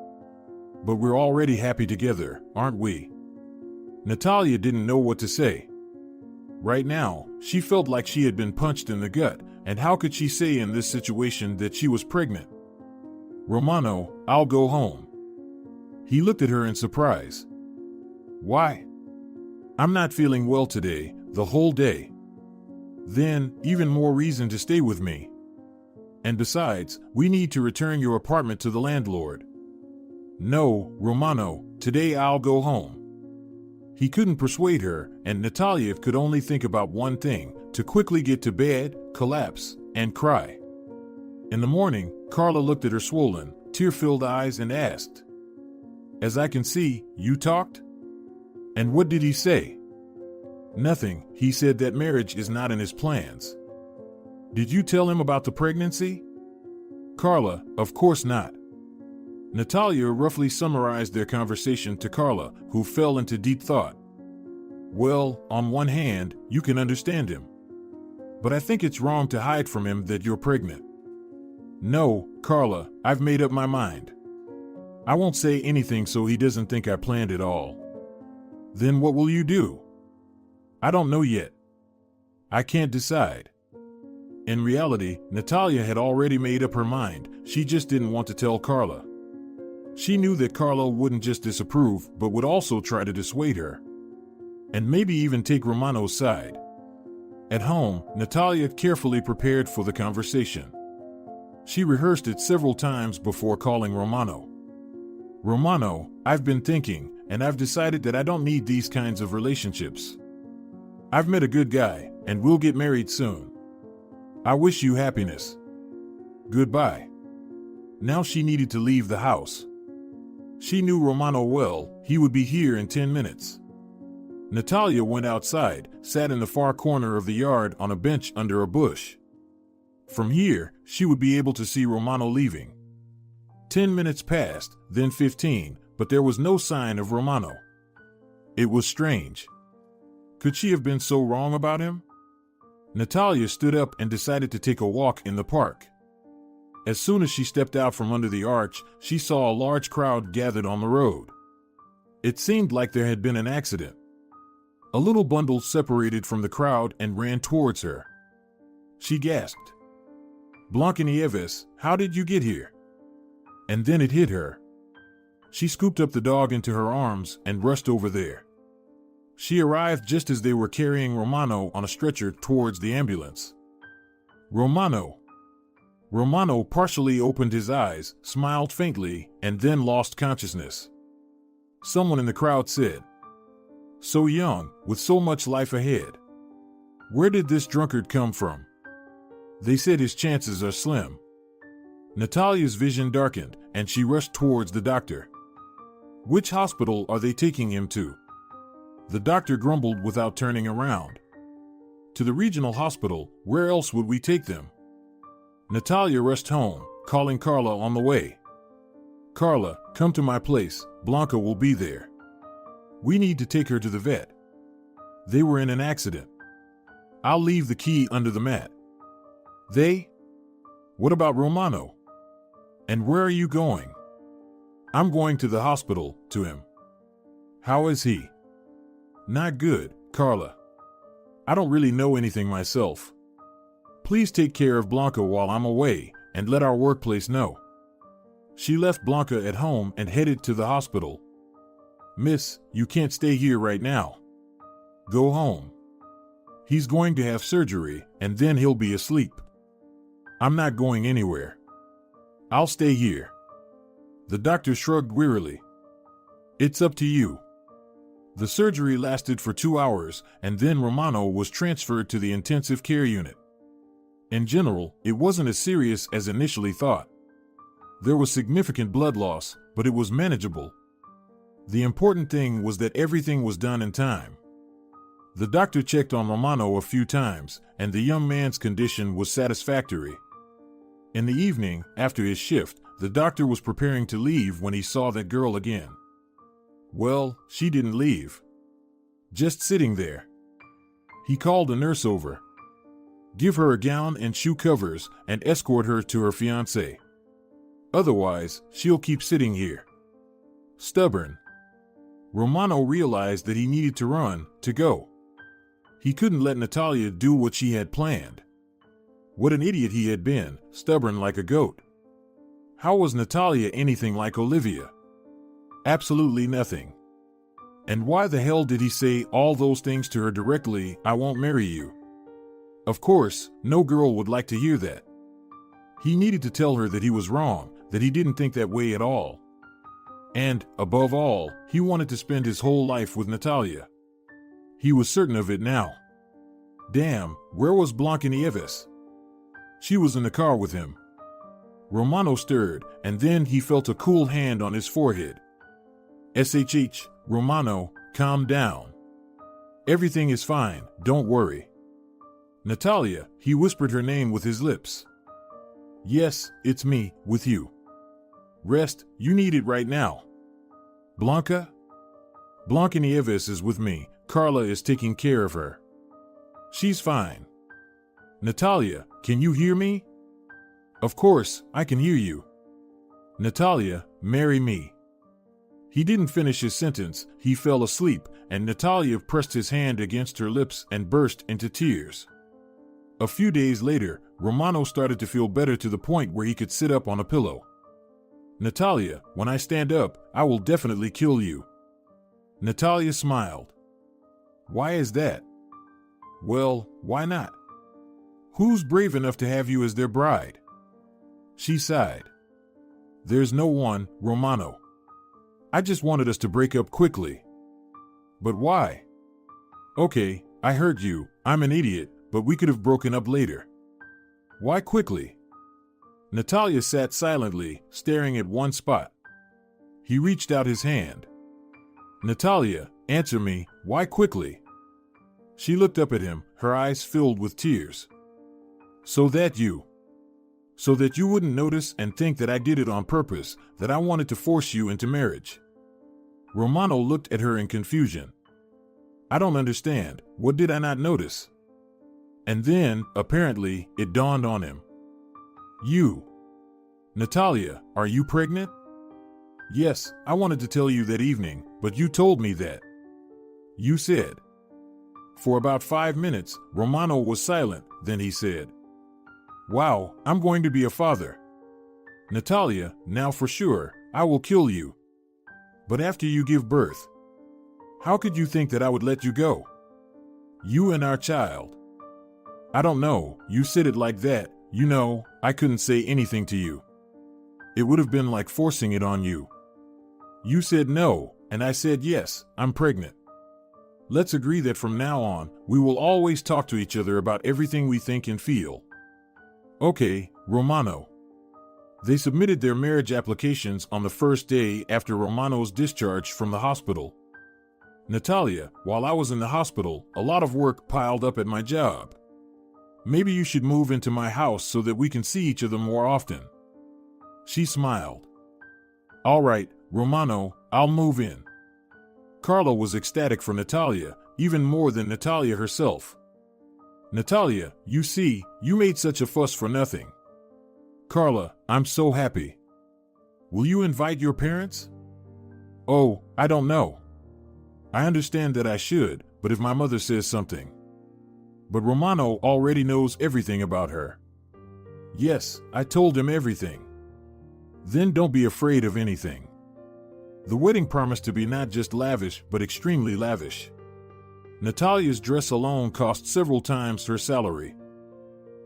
But we're already happy together, aren't we? Natalia didn't know what to say. Right now, she felt like she had been punched in the gut, and how could she say in this situation that she was pregnant? Romano, I'll go home. He looked at her in surprise. Why? I'm not feeling well today, the whole day. Then, even more reason to stay with me. And besides, we need to return your apartment to the landlord. No, Romano, today I'll go home. He couldn't persuade her, and Natalia could only think about one thing, to quickly get to bed, collapse, and cry. In the morning, Carla looked at her swollen, tear-filled eyes and asked, "As I can see, you talked? And what did he say?" "Nothing. He said that marriage is not in his plans." "Did you tell him about the pregnancy?" Carla, of course not. Natalia roughly summarized their conversation to Carla, who fell into deep thought. "Well, on one hand, you can understand him. But I think it's wrong to hide from him that you're pregnant." "No, Carla, I've made up my mind. I won't say anything so he doesn't think I planned it all." "Then what will you do?" "I don't know yet. I can't decide." In reality, Natalia had already made up her mind. She just didn't want to tell Carla. She knew that Carla wouldn't just disapprove, but would also try to dissuade her. And maybe even take Romano's side. At home, Natalia carefully prepared for the conversation. She rehearsed it several times before calling Romano. "Romano, I've been thinking, and I've decided that I don't need these kinds of relationships. I've met a good guy, and we'll get married soon. I wish you happiness. Goodbye." Now she needed to leave the house. She knew Romano well. He would be here in 10 minutes. Natalia went outside, sat in the far corner of the yard on a bench under a bush. From here, she would be able to see Romano leaving. 10 minutes passed, then 15, but there was no sign of Romano. It was strange. Could she have been so wrong about him? Natalia stood up and decided to take a walk in the park. As soon as she stepped out from under the arch, she saw a large crowd gathered on the road. It seemed like there had been an accident. A little bundle separated from the crowd and ran towards her. She gasped. "Blancanieves, how did you get here?" And then it hit her. She scooped up the dog into her arms and rushed over there. She arrived just as they were carrying Romano on a stretcher towards the ambulance. "Romano." Romano partially opened his eyes, smiled faintly, and then lost consciousness. Someone in the crowd said, "So young, with so much life ahead. Where did this drunkard come from?" They said his chances are slim. Natalia's vision darkened, and she rushed towards the doctor. "Which hospital are they taking him to?" The doctor grumbled without turning around. "To the regional hospital. Where else would we take them?" Natalia rushed home, calling Carla on the way. "Carla, come to my place. Blanca will be there. We need to take her to the vet. They were in an accident. I'll leave the key under the mat." "They? What about Romano? And where are you going?" "I'm going to the hospital, to him." "How is he?" "Not good, Carla. I don't really know anything myself. Please take care of Blanca while I'm away, and let our workplace know." She left Blanca at home and headed to the hospital. "Miss, you can't stay here right now. Go home. He's going to have surgery, and then he'll be asleep." "I'm not going anywhere. I'll stay here." The doctor shrugged wearily. "It's up to you." The surgery lasted for 2 hours, and then Romano was transferred to the intensive care unit. In general, it wasn't as serious as initially thought. There was significant blood loss, but it was manageable. The important thing was that everything was done in time. The doctor checked on Romano a few times, and the young man's condition was satisfactory. In the evening, after his shift, the doctor was preparing to leave when he saw that girl again. Well, she didn't leave. Just sitting there. He called a nurse over. "Give her a gown and shoe covers and escort her to her fiancé. Otherwise, she'll keep sitting here." Stubborn. Romano realized that he needed to run, to go. He couldn't let Natalia do what she had planned. What an idiot he had been, stubborn like a goat. How was Natalia anything like Olivia? Absolutely nothing. And why the hell did he say all those things to her directly? "I won't marry you." Of course, no girl would like to hear that. He needed to tell her that he was wrong, that he didn't think that way at all. And, above all, he wanted to spend his whole life with Natalia. He was certain of it now. Damn, where was Blancanieves? She was in the car with him. Romano stirred, and then he felt a cool hand on his forehead. "SHH, Romano, calm down. Everything is fine, don't worry." "Natalia," he whispered her name with his lips. "Yes, it's me, with you. Rest, you need it right now." "Blanca?" "Blanca Nieves is with me, Carla is taking care of her. She's fine." "Natalia, can you hear me?" "Of course, I can hear you." "Natalia, marry me." He didn't finish his sentence, he fell asleep, and Natalia pressed his hand against her lips and burst into tears. A few days later, Romano started to feel better to the point where he could sit up on a pillow. "Natalia, when I stand up, I will definitely kill you." Natalia smiled. "Why is that?" "Well, why not? Who's brave enough to have you as their bride?" She sighed. "There's no one, Romano. I just wanted us to break up quickly." "But why?" "Okay, I heard you, I'm an idiot, but we could have broken up later." "Why quickly?" Natalia sat silently, staring at one spot. He reached out his hand. "Natalia, answer me, why quickly?" She looked up at him, her eyes filled with tears. So that you wouldn't notice and think that I did it on purpose, that I wanted to force you into marriage." Romano looked at her in confusion. "I don't understand, what did I not notice?" And then, apparently, it dawned on him. "You. Natalia, are you pregnant?" "Yes, I wanted to tell you that evening, but you told me that." "You said." For about 5 minutes, Romano was silent, then he said, "Wow, I'm going to be a father. Natalia, now for sure, I will kill you. But after you give birth, how could you think that I would let you go? You and our child." "I don't know, you said it like that, you know, I couldn't say anything to you. It would have been like forcing it on you. You said no, and I said yes, I'm pregnant. Let's agree that from now on, we will always talk to each other about everything we think and feel." "Okay, Romano." They submitted their marriage applications on the first day after Romano's discharge from the hospital. "Natalia, while I was in the hospital, a lot of work piled up at my job. Maybe you should move into my house so that we can see each other more often." She smiled. "All right, Romano, I'll move in." Carla was ecstatic for Natalia, even more than Natalia herself. "Natalia, you see, you made such a fuss for nothing." "Carla, I'm so happy. Will you invite your parents?" "Oh, I don't know. I understand that I should, but if my mother says something." "But Romano already knows everything about her." "Yes, I told him everything." "Then don't be afraid of anything. The wedding promised to be not just lavish, but extremely lavish. Natalia's dress alone cost several times her salary.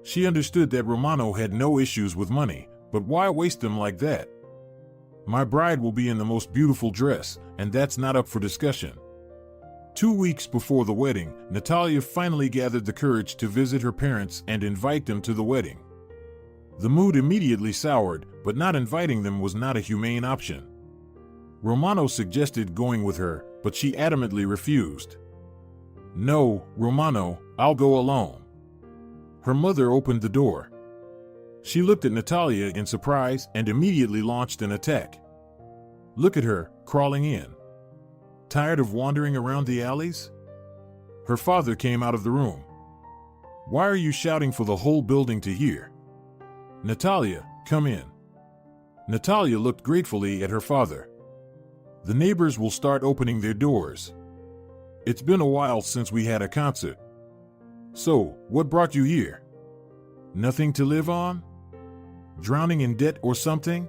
She understood that Romano had no issues with money, but why waste them like that? "My bride will be in the most beautiful dress, and that's not up for discussion." 2 weeks before the wedding, Natalia finally gathered the courage to visit her parents and invite them to the wedding. The mood immediately soured, but not inviting them was not a humane option. Romano suggested going with her, but she adamantly refused. "No, Romano, I'll go alone." Her mother opened the door. She looked at Natalia in surprise and immediately launched an attack. Look at her, crawling in. Tired of wandering around the alleys? Her father came out of the room. "Why are you shouting for the whole building to hear? Natalia, come in." Natalia looked gratefully at her father. "The neighbors will start opening their doors. It's been a while since we had a concert." "So, what brought you here? Nothing to live on? Drowning in debt or something?"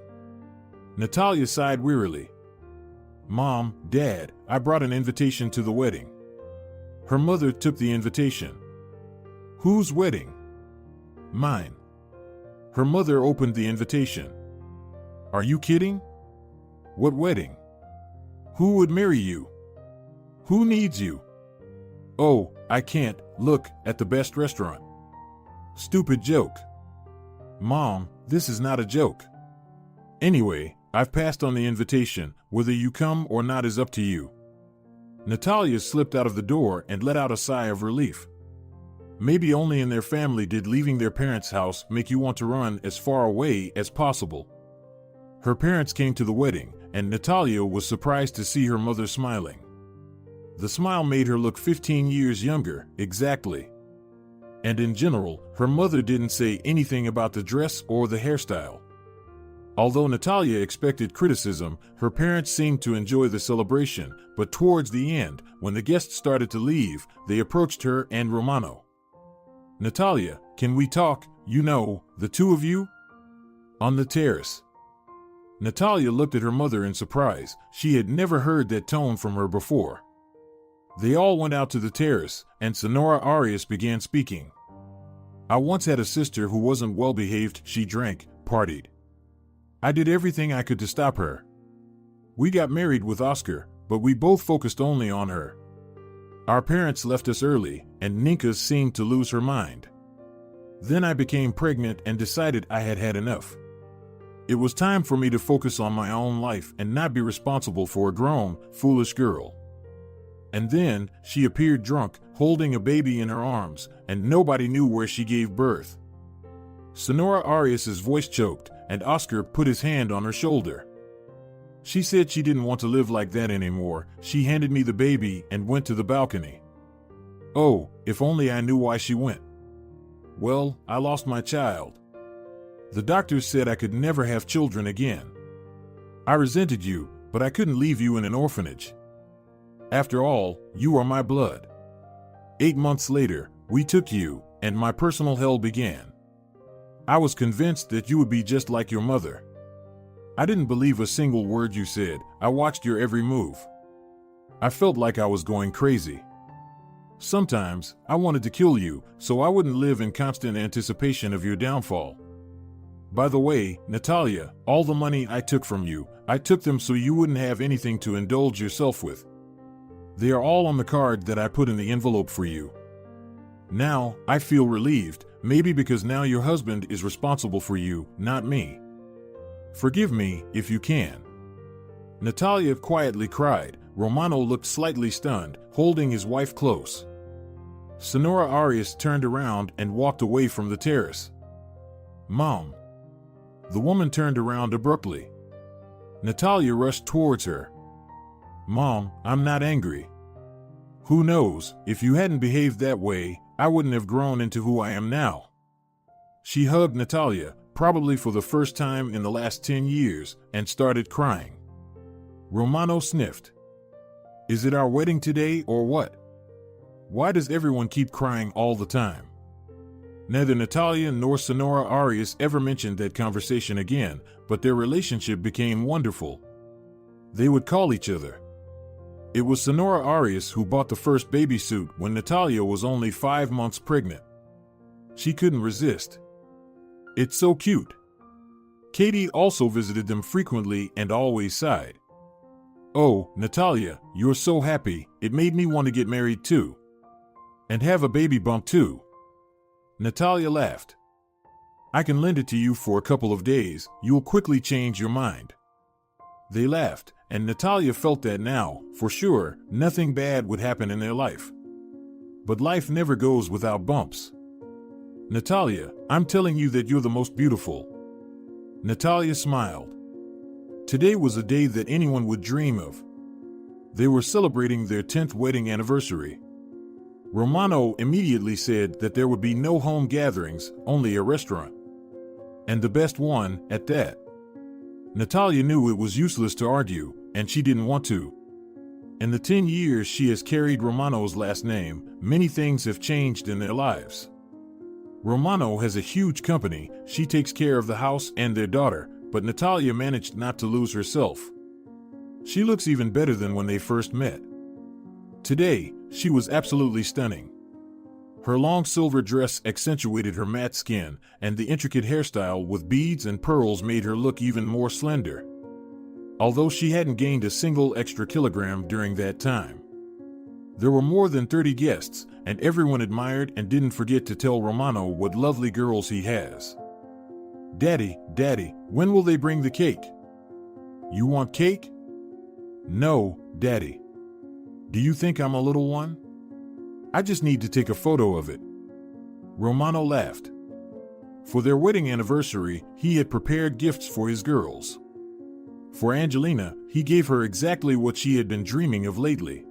Natalia sighed wearily. "Mom, Dad, I brought an invitation to the wedding." Her mother took the invitation. "Whose wedding?" "Mine." Her mother opened the invitation. "Are you kidding? What wedding? Who would marry you? Who needs you?" "Oh, I can't, look, at the best restaurant." "Stupid joke." "Mom, This is not a joke. Anyway, I've passed on the invitation. Whether you come or not is up to you. Natalia slipped out of the door and let out a sigh of relief. Maybe only in their family did leaving their parents' house make you want to run as far away as possible. Her parents came to the wedding, and Natalia was surprised to see her mother smiling. The smile made her look 15 years younger, exactly. And in general, her mother didn't say anything about the dress or the hairstyle. Although Natalia expected criticism, her parents seemed to enjoy the celebration, but towards the end, when the guests started to leave, they approached her and Romano. "Natalia, can we talk, the two of you?" On the terrace. Natalia looked at her mother in surprise. She had never heard that tone from her before. They all went out to the terrace, and Senora Arias began speaking. "I once had a sister who wasn't well behaved. She drank, partied. I did everything I could to stop her. We got married with Oscar, but we both focused only on her. Our parents left us early, and Ninka seemed to lose her mind. Then I became pregnant and decided I had had enough. It was time for me to focus on my own life and not be responsible for a grown, foolish girl. And then, she appeared drunk, holding a baby in her arms, and nobody knew where she gave birth." Senora Arias' voice choked, and Oscar put his hand on her shoulder. "She said she didn't want to live like that anymore. She handed me the baby and went to the balcony. Oh, if only I knew why she went. Well, I lost my child. The doctors said I could never have children again. I resented you, but I couldn't leave you in an orphanage. After all, you are my blood. 8 months later, we took you, and my personal hell began. I was convinced that you would be just like your mother. I didn't believe a single word you said. I watched your every move. I felt like I was going crazy. Sometimes, I wanted to kill you, so I wouldn't live in constant anticipation of your downfall. By the way, Natalia, all the money I took from you, I took them so you wouldn't have anything to indulge yourself with. They are all on the card that I put in the envelope for you. Now, I feel relieved, maybe because now your husband is responsible for you, not me. Forgive me, if you can." Natalia quietly cried. Romano looked slightly stunned, holding his wife close. Senora Arias turned around and walked away from the terrace. "Mom." The woman turned around abruptly. Natalia rushed towards her. "Mom, I'm not angry. Who knows, if you hadn't behaved that way, I wouldn't have grown into who I am now." She hugged Natalia, probably for the first time in the last 10 years, and started crying. Romano sniffed. "Is it our wedding today or what? Why does everyone keep crying all the time?" Neither Natalia nor Senora Arias ever mentioned that conversation again, but their relationship became wonderful. They would call each other. It was Senora Arias who bought the first baby suit when Natalia was only 5 months pregnant. She couldn't resist. "It's so cute." Katie also visited them frequently and always sighed. "Oh, Natalia, you're so happy, it made me want to get married too. And have a baby bump too." Natalia laughed. "I can lend it to you for a couple of days, you'll quickly change your mind." They laughed, and Natalia felt that now, for sure, nothing bad would happen in their life. But life never goes without bumps. "Natalia, I'm telling you that you're the most beautiful." Natalia smiled. Today was a day that anyone would dream of. They were celebrating their 10th wedding anniversary. Romano immediately said that there would be no home gatherings, only a restaurant. And the best one, at that. Natalia knew it was useless to argue, and she didn't want to. In the 10 years she has carried Romano's last name, many things have changed in their lives. Romano has a huge company, she takes care of the house and their daughter, but Natalia managed not to lose herself. She looks even better than when they first met. Today, she was absolutely stunning. Her long silver dress accentuated her matte skin, and the intricate hairstyle with beads and pearls made her look even more slender. Although she hadn't gained a single extra kilogram during that time. There were more than 30 guests, and everyone admired and didn't forget to tell Romano what lovely girls he has. Daddy, when will they bring the cake? You want cake? No, Daddy. Do you think I'm a little one? I just need to take a photo of it. Romano laughed. For their wedding anniversary, he had prepared gifts for his girls. For Angelina, he gave her exactly what she had been dreaming of lately.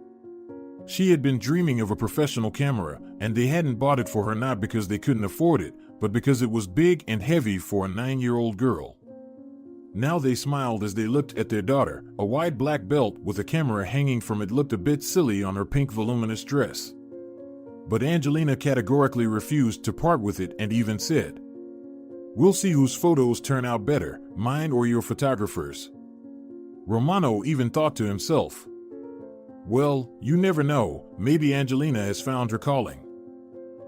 She had been dreaming of a professional camera, and they hadn't bought it for her not because they couldn't afford it, but because it was big and heavy for a 9-year-old girl. Now they smiled as they looked at their daughter. A wide black belt with a camera hanging from it looked a bit silly on her pink voluminous dress. But Angelina categorically refused to part with it and even said, "We'll see whose photos turn out better, mine or your photographer's." Romano even thought to himself, "Well, you never know, maybe Angelina has found her calling.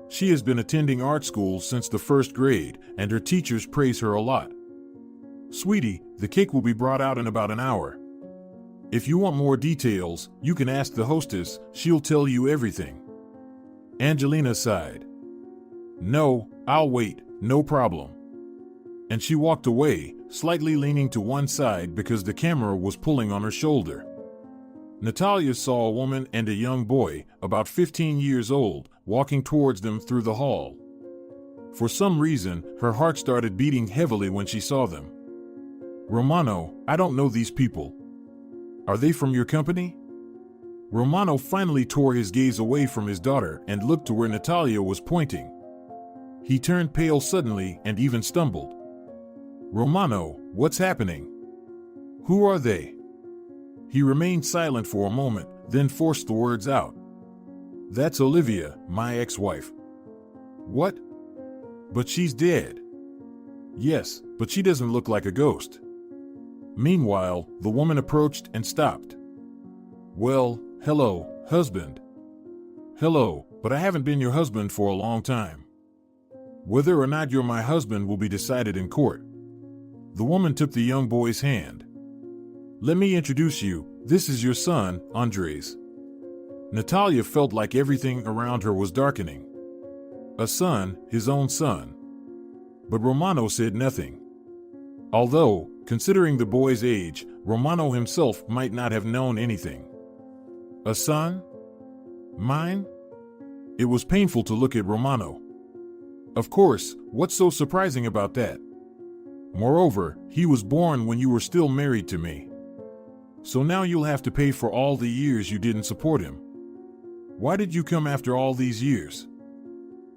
She has been attending art school since the 1st grade, and her teachers praise her a lot. Sweetie, the cake will be brought out in about an hour. If you want more details, you can ask the hostess, she'll tell you everything." Angelina sighed. "No, I'll wait, no problem." And she walked away, slightly leaning to one side because the camera was pulling on her shoulder. Natalia saw a woman and a young boy, about 15 years old, walking towards them through the hall. For some reason, her heart started beating heavily when she saw them. "Romano, I don't know these people. Are they from your company?" Romano finally tore his gaze away from his daughter and looked to where Natalia was pointing. He turned pale suddenly and even stumbled. "Romano, what's happening? Who are they?" He remained silent for a moment, then forced the words out. "That's Olivia, my ex-wife." "What? But she's dead." "Yes, but she doesn't look like a ghost." Meanwhile, the woman approached and stopped. "Well, hello, husband." "Hello, but I haven't been your husband for a long time. Whether or not you're my husband will be decided in court." The woman took the young boy's hand. "Let me introduce you, this is your son, Andres." Natalia felt like everything around her was darkening. A son, his own son. But Romano said nothing. Although, considering the boy's age, Romano himself might not have known anything. A son? Mine? It was painful to look at Romano. Of course, what's so surprising about that? Moreover, he was born when you were still married to me. So now you'll have to pay for all the years you didn't support him. Why did you come after all these years?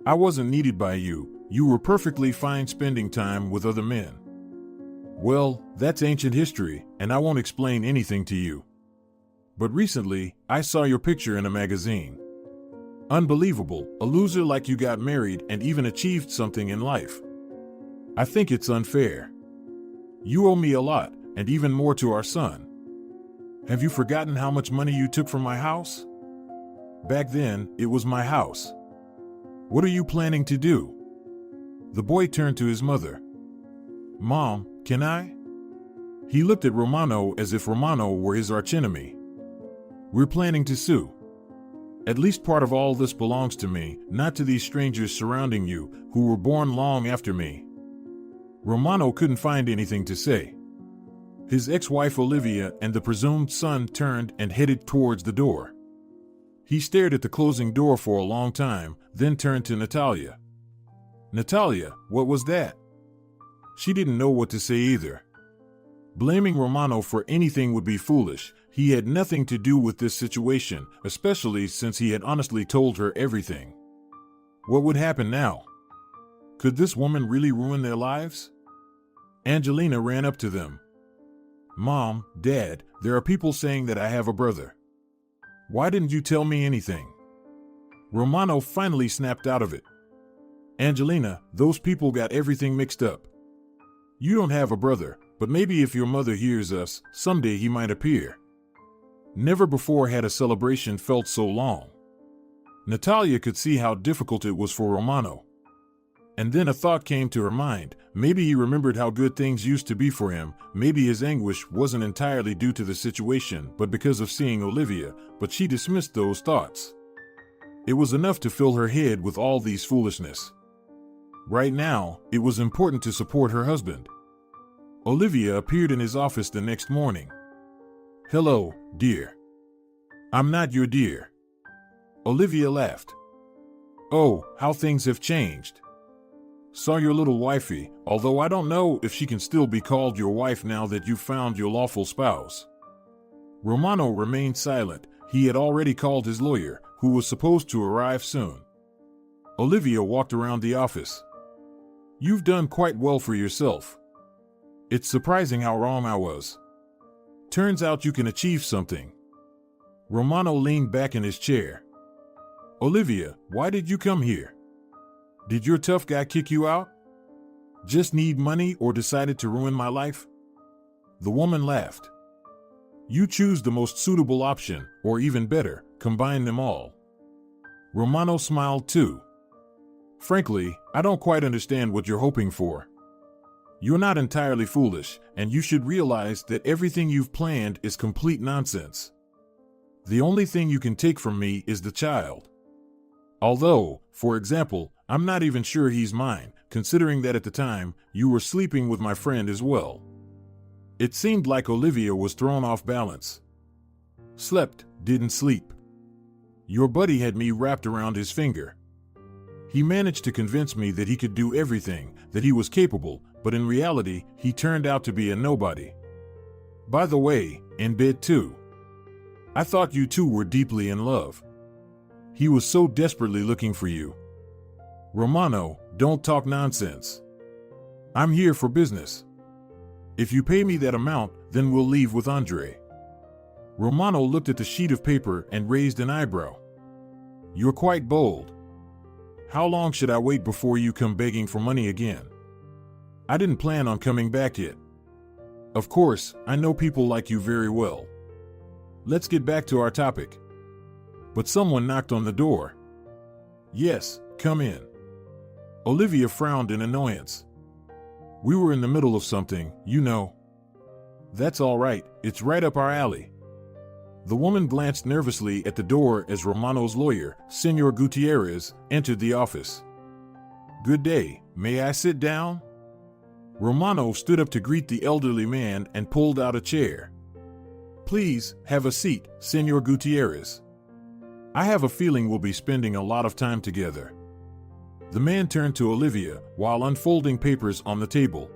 I wasn't needed by you. You were perfectly fine spending time with other men. Well, that's ancient history, and I won't explain anything to you. But recently, I saw your picture in a magazine. Unbelievable, a loser like you got married and even achieved something in life. I think it's unfair. You owe me a lot, and even more to our son. Have you forgotten how much money you took from my house? Back then, it was my house. What are you planning to do?" The boy turned to his mother. "Mom, can I?" He looked at Romano as if Romano were his archenemy. "We're planning to sue. At least part of all this belongs to me, not to these strangers surrounding you, who were born long after me." Romano couldn't find anything to say. His ex-wife Olivia and the presumed son turned and headed towards the door. He stared at the closing door for a long time, then turned to Natalia. "Natalia, what was that?" She didn't know what to say either. Blaming Romano for anything would be foolish. He had nothing to do with this situation, especially since he had honestly told her everything. What would happen now? Could this woman really ruin their lives? Angelina ran up to them. "Mom, Dad, there are people saying that I have a brother. Why didn't you tell me anything?" Romano finally snapped out of it. "Angelina, those people got everything mixed up. You don't have a brother, but maybe if your mother hears us, someday he might appear." Never before had a celebration felt so long. Natalia could see how difficult it was for Romano. And then a thought came to her mind. Maybe he remembered how good things used to be for him. Maybe his anguish wasn't entirely due to the situation, but because of seeing Olivia, but she dismissed those thoughts. It was enough to fill her head with all these foolishness. Right now, it was important to support her husband. Olivia appeared in his office the next morning. "Hello, dear." "I'm not your dear." Olivia laughed. "Oh, how things have changed. Saw your little wifey, although I don't know if she can still be called your wife now that you've found your lawful spouse." Romano remained silent. He had already called his lawyer, who was supposed to arrive soon. Olivia walked around the office. "You've done quite well for yourself. It's surprising how wrong I was. Turns out you can achieve something." Romano leaned back in his chair. "Olivia, why did you come here? Did your tough guy kick you out? Just need money or decided to ruin my life?" The woman laughed. "You choose the most suitable option, or even better, combine them all." Romano smiled too. "Frankly, I don't quite understand what you're hoping for. You're not entirely foolish, and you should realize that everything you've planned is complete nonsense. The only thing you can take from me is the child. Although, for example, I'm not even sure he's mine, considering that at the time, you were sleeping with my friend as well." It seemed like Olivia was thrown off balance. "Slept, didn't sleep. Your buddy had me wrapped around his finger. He managed to convince me that he could do everything, that he was capable, but in reality, he turned out to be a nobody. By the way, in bed too. I thought you two were deeply in love. He was so desperately looking for you. Romano, don't talk nonsense. I'm here for business. If you pay me that amount, then we'll leave with Andre." Romano looked at the sheet of paper and raised an eyebrow. "You're quite bold. How long should I wait before you come begging for money again? I didn't plan on coming back yet. Of course, I know people like you very well. Let's get back to our topic." But someone knocked on the door. "Yes, come in." Olivia frowned in annoyance. "We were in the middle of something, you know." "That's all right, it's right up our alley." The woman glanced nervously at the door as Romano's lawyer, Senor Gutierrez, entered the office. "Good day, may I sit down?" Romano stood up to greet the elderly man and pulled out a chair. "Please, have a seat, Senor Gutierrez. I have a feeling we'll be spending a lot of time together." The man turned to Olivia while unfolding papers on the table.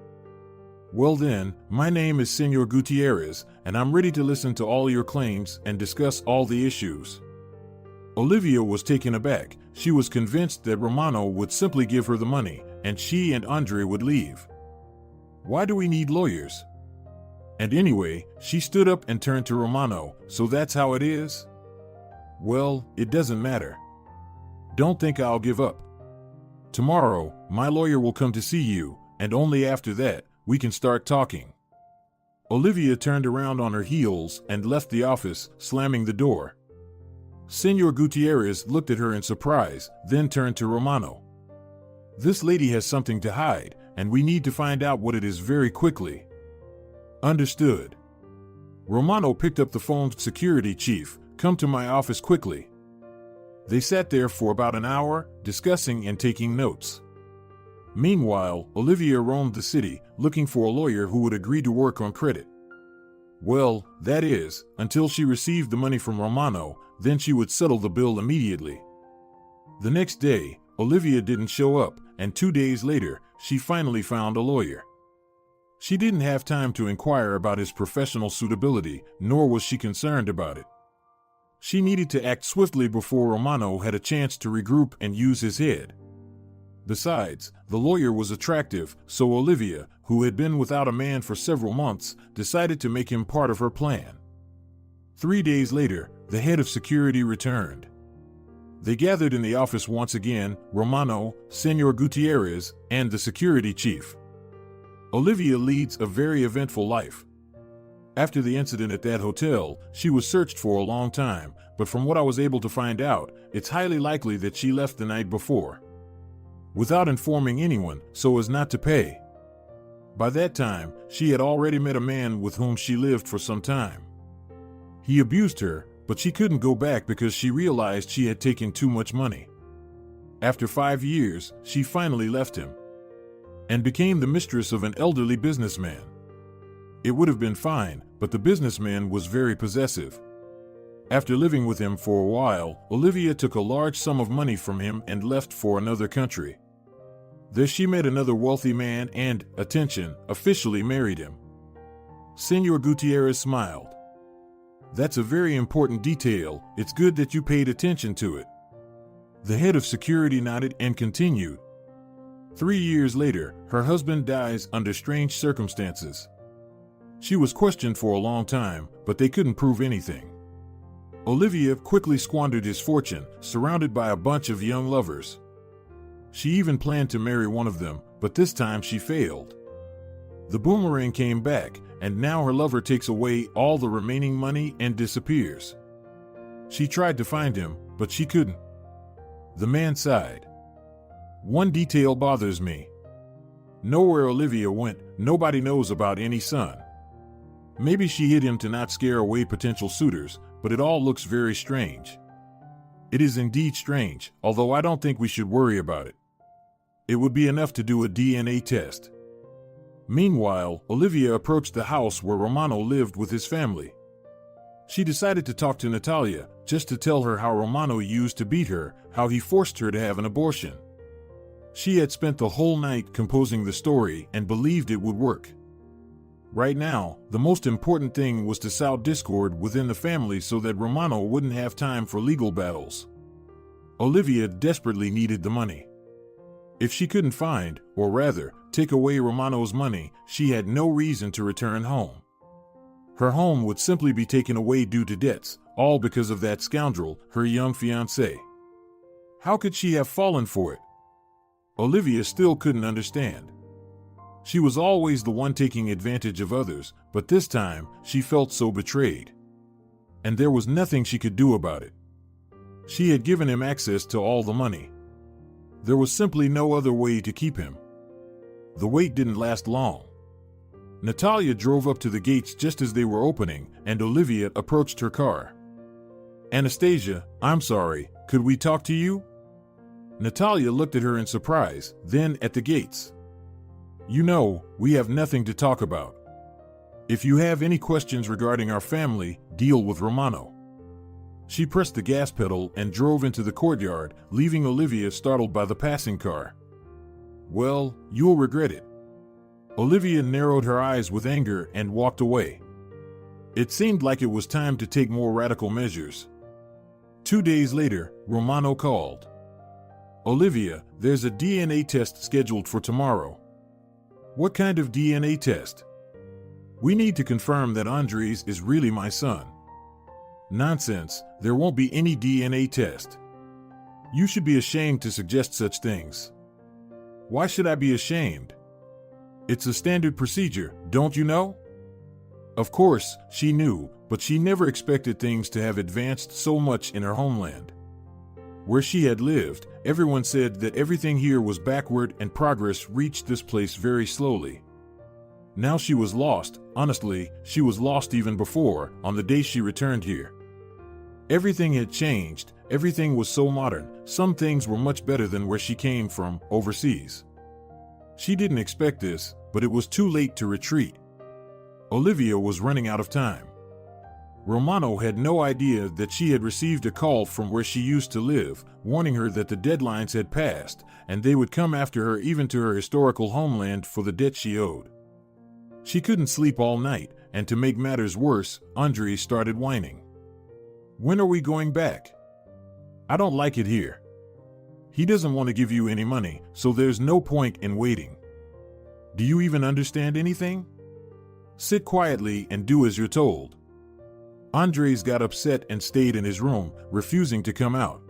"Well then, my name is Senor Gutierrez, and I'm ready to listen to all your claims and discuss all the issues." Olivia was taken aback. She was convinced that Romano would simply give her the money, and she and Andre would leave. Why do we need lawyers? And anyway, she stood up and turned to Romano. "So that's how it is?" "Well, it doesn't matter. Don't think I'll give up. Tomorrow, my lawyer will come to see you, and only after that, we can start talking." Olivia turned around on her heels and left the office, slamming the door. Senor Gutierrez looked at her in surprise, then turned to Romano. "This lady has something to hide, and we need to find out what it is very quickly." "Understood." Romano picked up the phone. "Security chief, come to my office quickly." They sat there for about an hour, discussing and taking notes. Meanwhile, Olivia roamed the city, looking for a lawyer who would agree to work on credit. Well, that is, until she received the money from Romano, then she would settle the bill immediately. The next day, Olivia didn't show up, and 2 days later, she finally found a lawyer. She didn't have time to inquire about his professional suitability, nor was she concerned about it. She needed to act swiftly before Romano had a chance to regroup and use his head. Besides, the lawyer was attractive, so Olivia, who had been without a man for several months, decided to make him part of her plan. 3 days later, the head of security returned. They gathered in the office once again, Romano, Senor Gutierrez, and the security chief. Olivia leads a very eventful life. After the incident at that hotel, she was searched for a long time, but from what I was able to find out, it's highly likely that she left the night before, without informing anyone, so as not to pay. By that time, she had already met a man with whom she lived for some time. He abused her, but she couldn't go back because she realized she had taken too much money. After 5 years, she finally left him. and became the mistress of an elderly businessman. It would have been fine, but the businessman was very possessive. After living with him for a while, Olivia took a large sum of money from him and left for another country. There she met another wealthy man and, attention, officially married him. Senor Gutierrez smiled. That's a very important detail. It's good that you paid attention to it. The head of security nodded and continued. 3 years later, her husband dies under strange circumstances. She was questioned for a long time, but they couldn't prove anything. Olivia quickly squandered his fortune, surrounded by a bunch of young lovers. She even planned to marry one of them, but this time she failed. The boomerang came back, and now her lover takes away all the remaining money and disappears. She tried to find him, but she couldn't. The man sighed. One detail bothers me. Nowhere Olivia went, nobody knows about any son. Maybe she hid him to not scare away potential suitors, but it all looks very strange. It is indeed strange, although I don't think we should worry about it. It would be enough to do a DNA test. Meanwhile, Olivia approached the house where Romano lived with his family. She decided to talk to Natalia, just to tell her how Romano used to beat her, how he forced her to have an abortion. She had spent the whole night composing the story and believed it would work. Right now, the most important thing was to sow discord within the family so that Romano wouldn't have time for legal battles. Olivia desperately needed the money. If she couldn't find, or rather, take away Romano's money, she had no reason to return home. Her home would simply be taken away due to debts, all because of that scoundrel, her young fiancé. How could she have fallen for it? Olivia still couldn't understand. She was always the one taking advantage of others, but this time she felt so betrayed. And there was nothing she could do about it. She had given him access to all the money. There was simply no other way to keep him. The wait didn't last long. Natalia drove up to the gates just as they were opening, and Olivia approached her car. Anastasia, I'm sorry, could we talk to you? Natalia looked at her in surprise, then at the gates. You know, we have nothing to talk about. If you have any questions regarding our family, deal with Romano. She pressed the gas pedal and drove into the courtyard, leaving Olivia startled by the passing car. Well, you'll regret it. Olivia narrowed her eyes with anger and walked away. It seemed like it was time to take more radical measures. 2 days later, Romano called. Olivia, there's a DNA test scheduled for tomorrow. What kind of DNA test? We need to confirm that Andres is really my son. Nonsense, there won't be any DNA test. You should be ashamed to suggest such things. Why should I be ashamed? It's a standard procedure, don't you know? Of course, she knew, but she never expected things to have advanced so much in her homeland. Where she had lived, everyone said that everything here was backward and progress reached this place very slowly. Now she was lost. Honestly, she was lost even before, on the day she returned here. Everything had changed, everything was so modern, some things were much better than where she came from, overseas. She didn't expect this, but it was too late to retreat. Olivia was running out of time. Romano had no idea that she had received a call from where she used to live, warning her that the deadlines had passed, and they would come after her even to her historical homeland for the debt she owed. She couldn't sleep all night, and to make matters worse, Andres started whining. When are we going back? I don't like it here. He doesn't want to give you any money, so there's no point in waiting. Do you even understand anything? Sit quietly and do as you're told. Andres got upset and stayed in his room, refusing to come out.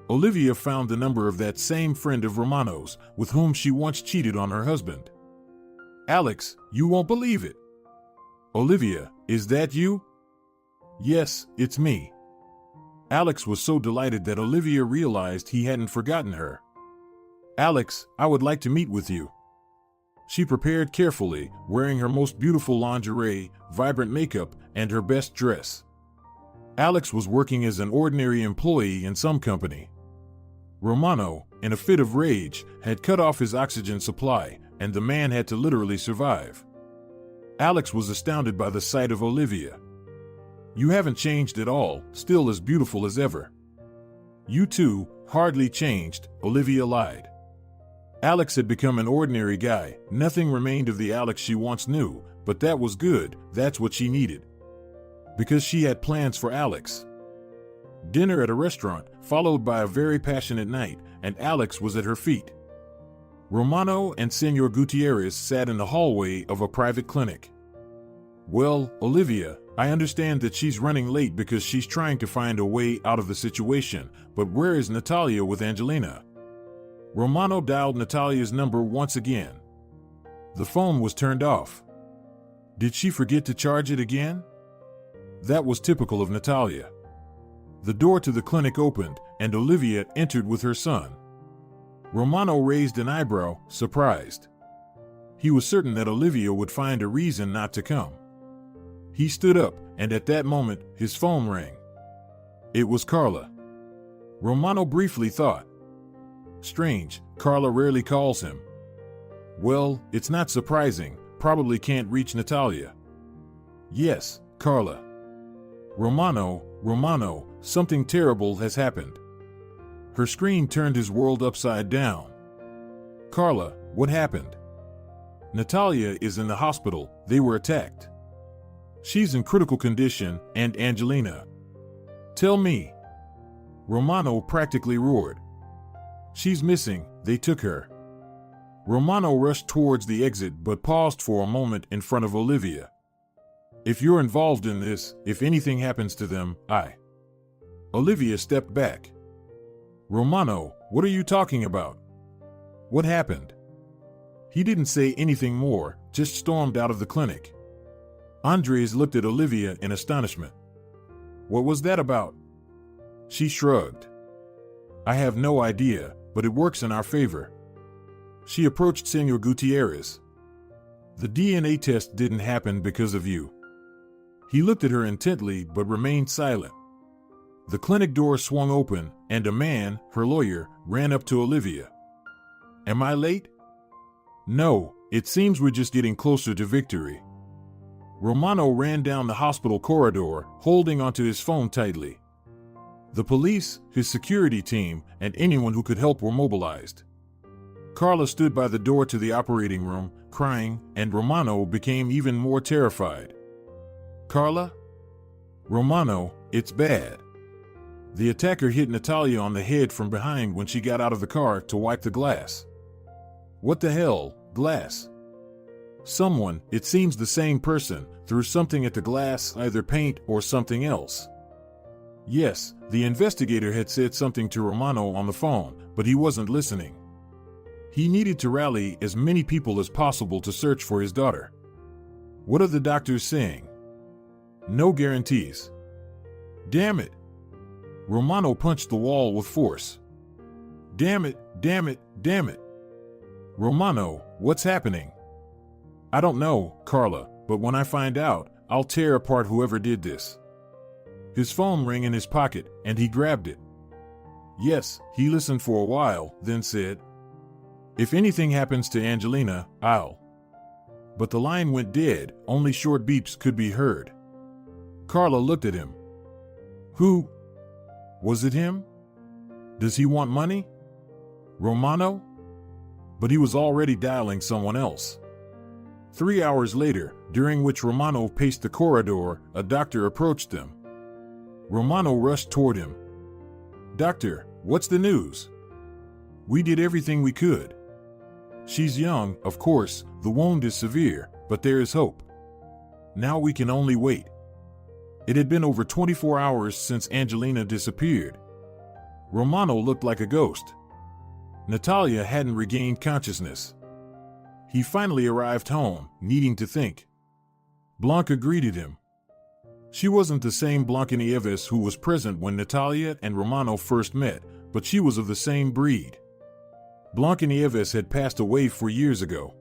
Olivia found the number of that same friend of Romano's, with whom she once cheated on her husband. Alex, you won't believe it. Olivia, is that you? Yes, it's me. Alex was so delighted that Olivia realized he hadn't forgotten her. Alex, I would like to meet with you. She prepared carefully, wearing her most beautiful lingerie, vibrant makeup, and her best dress. Alex was working as an ordinary employee in some company. Romano, in a fit of rage, had cut off his oxygen supply, and the man had to literally survive. Alex was astounded by the sight of Olivia. "You haven't changed at all, still as beautiful as ever." "You too, hardly changed," Olivia lied. Alex had become an ordinary guy. Nothing remained of the Alex she once knew, but that was good. That's what she needed. Because she had plans for Alex. Dinner at a restaurant, followed by a very passionate night, and Alex was at her feet. Romano and Senor Gutierrez sat in the hallway of a private clinic. "Well, Olivia, I understand that she's running late because she's trying to find a way out of the situation, but where is Natalia with Angelina?" Romano dialed Natalia's number once again. The phone was turned off. Did she forget to charge it again? That was typical of Natalia. The door to the clinic opened, and Olivia entered with her son. Romano raised an eyebrow, surprised. He was certain that Olivia would find a reason not to come. He stood up, and at that moment, his phone rang. It was Carla. Romano briefly thought. Strange, Carla rarely calls him. Well, it's not surprising, probably can't reach Natalia. Yes, Carla. Romano, something terrible has happened. Her screen turned his world upside down. Carla, what happened? Natalia is in the hospital, they were attacked. She's in critical condition, and Angelina. Tell me. Romano practically roared. She's missing, they took her. Romano rushed towards the exit but paused for a moment in front of Olivia. If you're involved in this, if anything happens to them, Olivia stepped back. Romano, what are you talking about? What happened? He didn't say anything more, just stormed out of the clinic. Andres looked at Olivia in astonishment. What was that about? She shrugged. I have no idea, but it works in our favor. She approached Senor Gutierrez. The DNA test didn't happen because of you. He looked at her intently but remained silent. The clinic door swung open, and a man, her lawyer, ran up to Olivia. Am I late? No, it seems we're just getting closer to victory. Romano ran down the hospital corridor, holding onto his phone tightly. The police, his security team, and anyone who could help were mobilized. Carla stood by the door to the operating room, crying, and Romano became even more terrified. Carla? Romano, it's bad. The attacker hit Natalia on the head from behind when she got out of the car to wipe the glass. What the hell, glass? Someone, it seems the same person, threw something at the glass, either paint or something else. Yes, the investigator had said something to Romano on the phone, but he wasn't listening. He needed to rally as many people as possible to search for his daughter. What are the doctors saying? No guarantees. Damn it. Romano punched the wall with force. Damn it, damn it, damn it. Romano, what's happening? I don't know, Carla, but when I find out, I'll tear apart whoever did this. His phone rang in his pocket, and he grabbed it. Yes, he listened for a while, then said, If anything happens to Angelina, I'll. But the line went dead, only short beeps could be heard. Carla looked at him. Who? Was it him? Does he want money? Romano? But he was already dialing someone else. 3 hours later, during which Romano paced the corridor, a doctor approached them. Romano rushed toward him. Doctor, what's the news? We did everything we could. She's young, of course, the wound is severe, but there is hope. Now we can only wait. It had been over 24 hours since Angelina disappeared. Romano looked like a ghost. Natalia hadn't regained consciousness. He finally arrived home, needing to think. Blanca greeted him. She wasn't the same Blanca Nieves who was present when Natalia and Romano first met, but she was of the same breed. Blanca Nieves had passed away 4 years ago.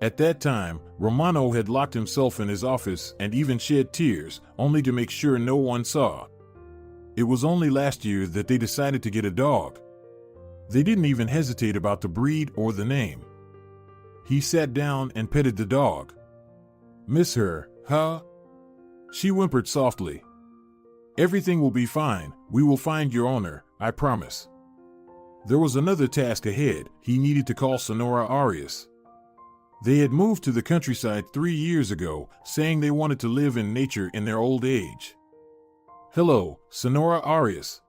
At that time, Romano had locked himself in his office and even shed tears, only to make sure no one saw. It was only last year that they decided to get a dog. They didn't even hesitate about the breed or the name. He sat down and petted the dog. Miss her, huh? She whimpered softly. Everything will be fine. We will find your owner, I promise. There was another task ahead. He needed to call Senora Arias. They had moved to the countryside 3 years ago, saying they wanted to live in nature in their old age. Hello, Senora Arias.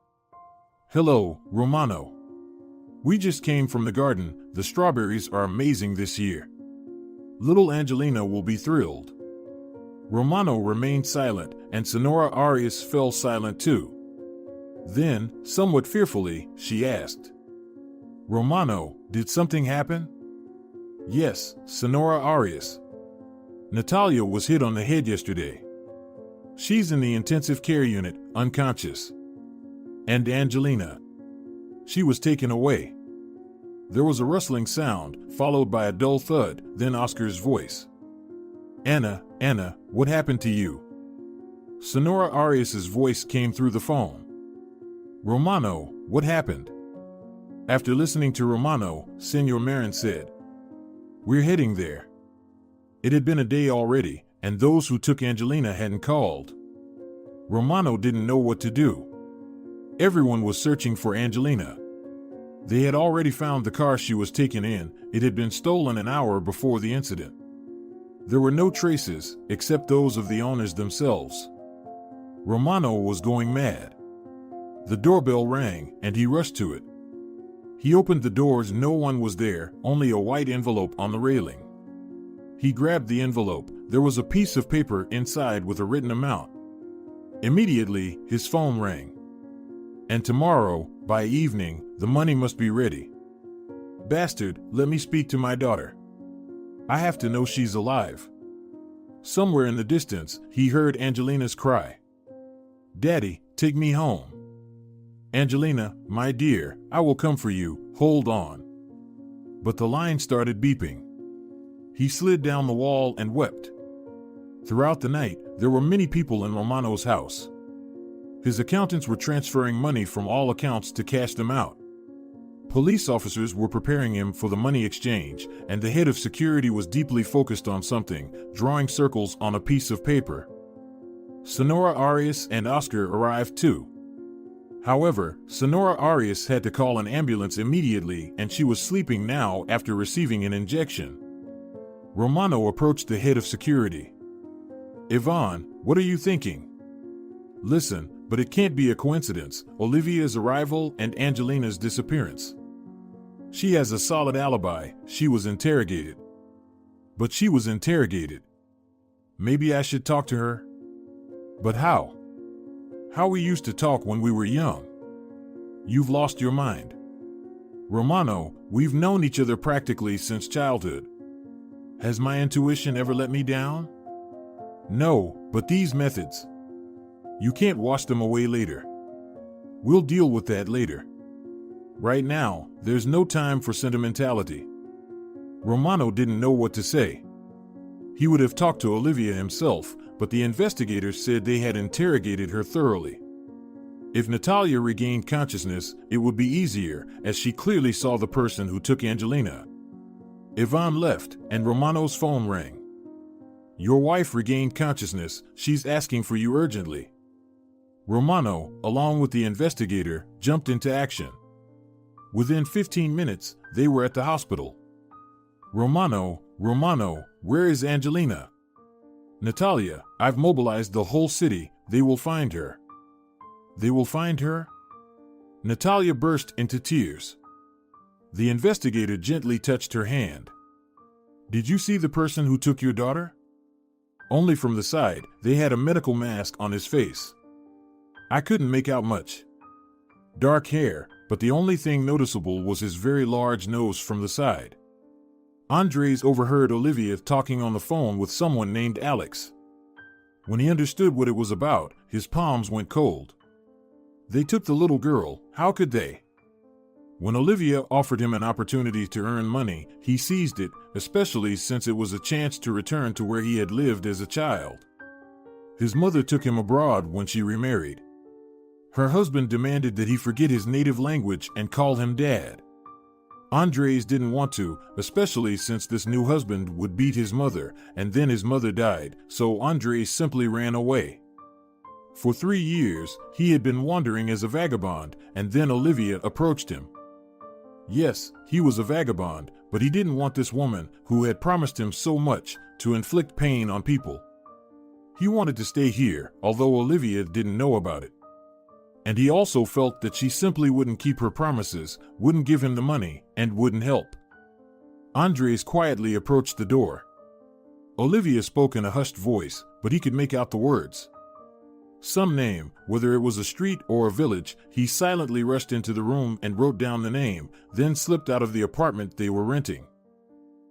Hello, Romano. We just came from the garden. The strawberries are amazing this year. Little Angelina will be thrilled. Romano remained silent, and Senora Arias fell silent too. Then, somewhat fearfully, she asked, Romano, did something happen? Yes, Senora Arias. Natalia was hit on the head yesterday. She's in the intensive care unit, unconscious. And Angelina. She was taken away. There was a rustling sound, followed by a dull thud, then Oscar's voice. Anna, what happened to you? Senora Arias's voice came through the phone. Romano, what happened? After listening to Romano, Senor Marin said, We're heading there. It had been a day already, and those who took Angelina hadn't called. Romano didn't know what to do. Everyone was searching for Angelina. They had already found the car she was taken in. It had been stolen an hour before the incident. There were no traces, except those of the owners themselves. Romano was going mad. The doorbell rang, and he rushed to it. He opened the doors. No one was there, only a white envelope on the railing. He grabbed the envelope. There was a piece of paper inside with a written amount. Immediately, his phone rang. And tomorrow, by evening, the money must be ready. Bastard, let me speak to my daughter. I have to know she's alive. Somewhere in the distance, he heard Angelina's cry. Daddy, take me home. Angelina, my dear, I will come for you, hold on. But the line started beeping. He slid down the wall and wept. Throughout the night, there were many people in Romano's house. His accountants were transferring money from all accounts to cash them out. Police officers were preparing him for the money exchange, and the head of security was deeply focused on something, drawing circles on a piece of paper. Senora Arias and Oscar arrived too. However, Senora Arias had to call an ambulance immediately, and she was sleeping now after receiving an injection. Romano approached the head of security. Yvonne, what are you thinking? Listen, but it can't be a coincidence, Olivia's arrival and Angelina's disappearance. She has a solid alibi. She was interrogated. But she was interrogated. Maybe I should talk to her? But how? How we used to talk when we were young. You've lost your mind. Romano, we've known each other practically since childhood. Has my intuition ever let me down? No, but these methods. You can't wash them away later. We'll deal with that later. Right now, there's no time for sentimentality. Romano didn't know what to say. He would have talked to Olivia himself, but the investigators said they had interrogated her thoroughly. If Natalia regained consciousness, it would be easier, as she clearly saw the person who took Angelina. Yvonne left, and Romano's phone rang. Your wife regained consciousness. She's asking for you urgently. Romano, along with the investigator, jumped into action. Within 15 minutes, they were at the hospital. Romano, where is Angelina? Natalia, I've mobilized the whole city. They will find her. They will find her? Natalia burst into tears. The investigator gently touched her hand. Did you see the person who took your daughter? Only from the side. They had a medical mask on his face. I couldn't make out much. Dark hair, but the only thing noticeable was his very large nose from the side. Andres overheard Olivia talking on the phone with someone named Alex. When he understood what it was about, his palms went cold. They took the little girl. How could they? When Olivia offered him an opportunity to earn money, he seized it, especially since it was a chance to return to where he had lived as a child. His mother took him abroad when she remarried. Her husband demanded that he forget his native language and call him Dad. Andres didn't want to, especially since this new husband would beat his mother, and then his mother died, so Andres simply ran away. For 3 years, he had been wandering as a vagabond, and then Olivia approached him. Yes, he was a vagabond, but he didn't want this woman, who had promised him so much, to inflict pain on people. He wanted to stay here, although Olivia didn't know about it. And he also felt that she simply wouldn't keep her promises, wouldn't give him the money, and wouldn't help. Andres quietly approached the door. Olivia spoke in a hushed voice, but he could make out the words. Some name, whether it was a street or a village. He silently rushed into the room and wrote down the name, then slipped out of the apartment they were renting.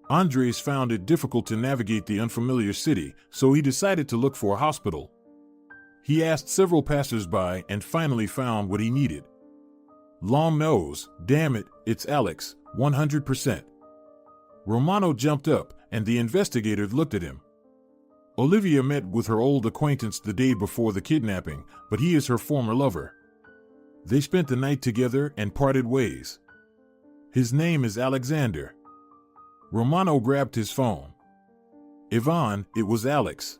Andres found it difficult to navigate the unfamiliar city, so he decided to look for a hospital. He asked several passers-by and finally found what he needed. Long nose, damn it, it's Alex, 100%. Romano jumped up, and the investigator looked at him. Olivia met with her old acquaintance the day before the kidnapping, but he is her former lover. They spent the night together and parted ways. His name is Alexander. Romano grabbed his phone. Yvonne, it was Alex.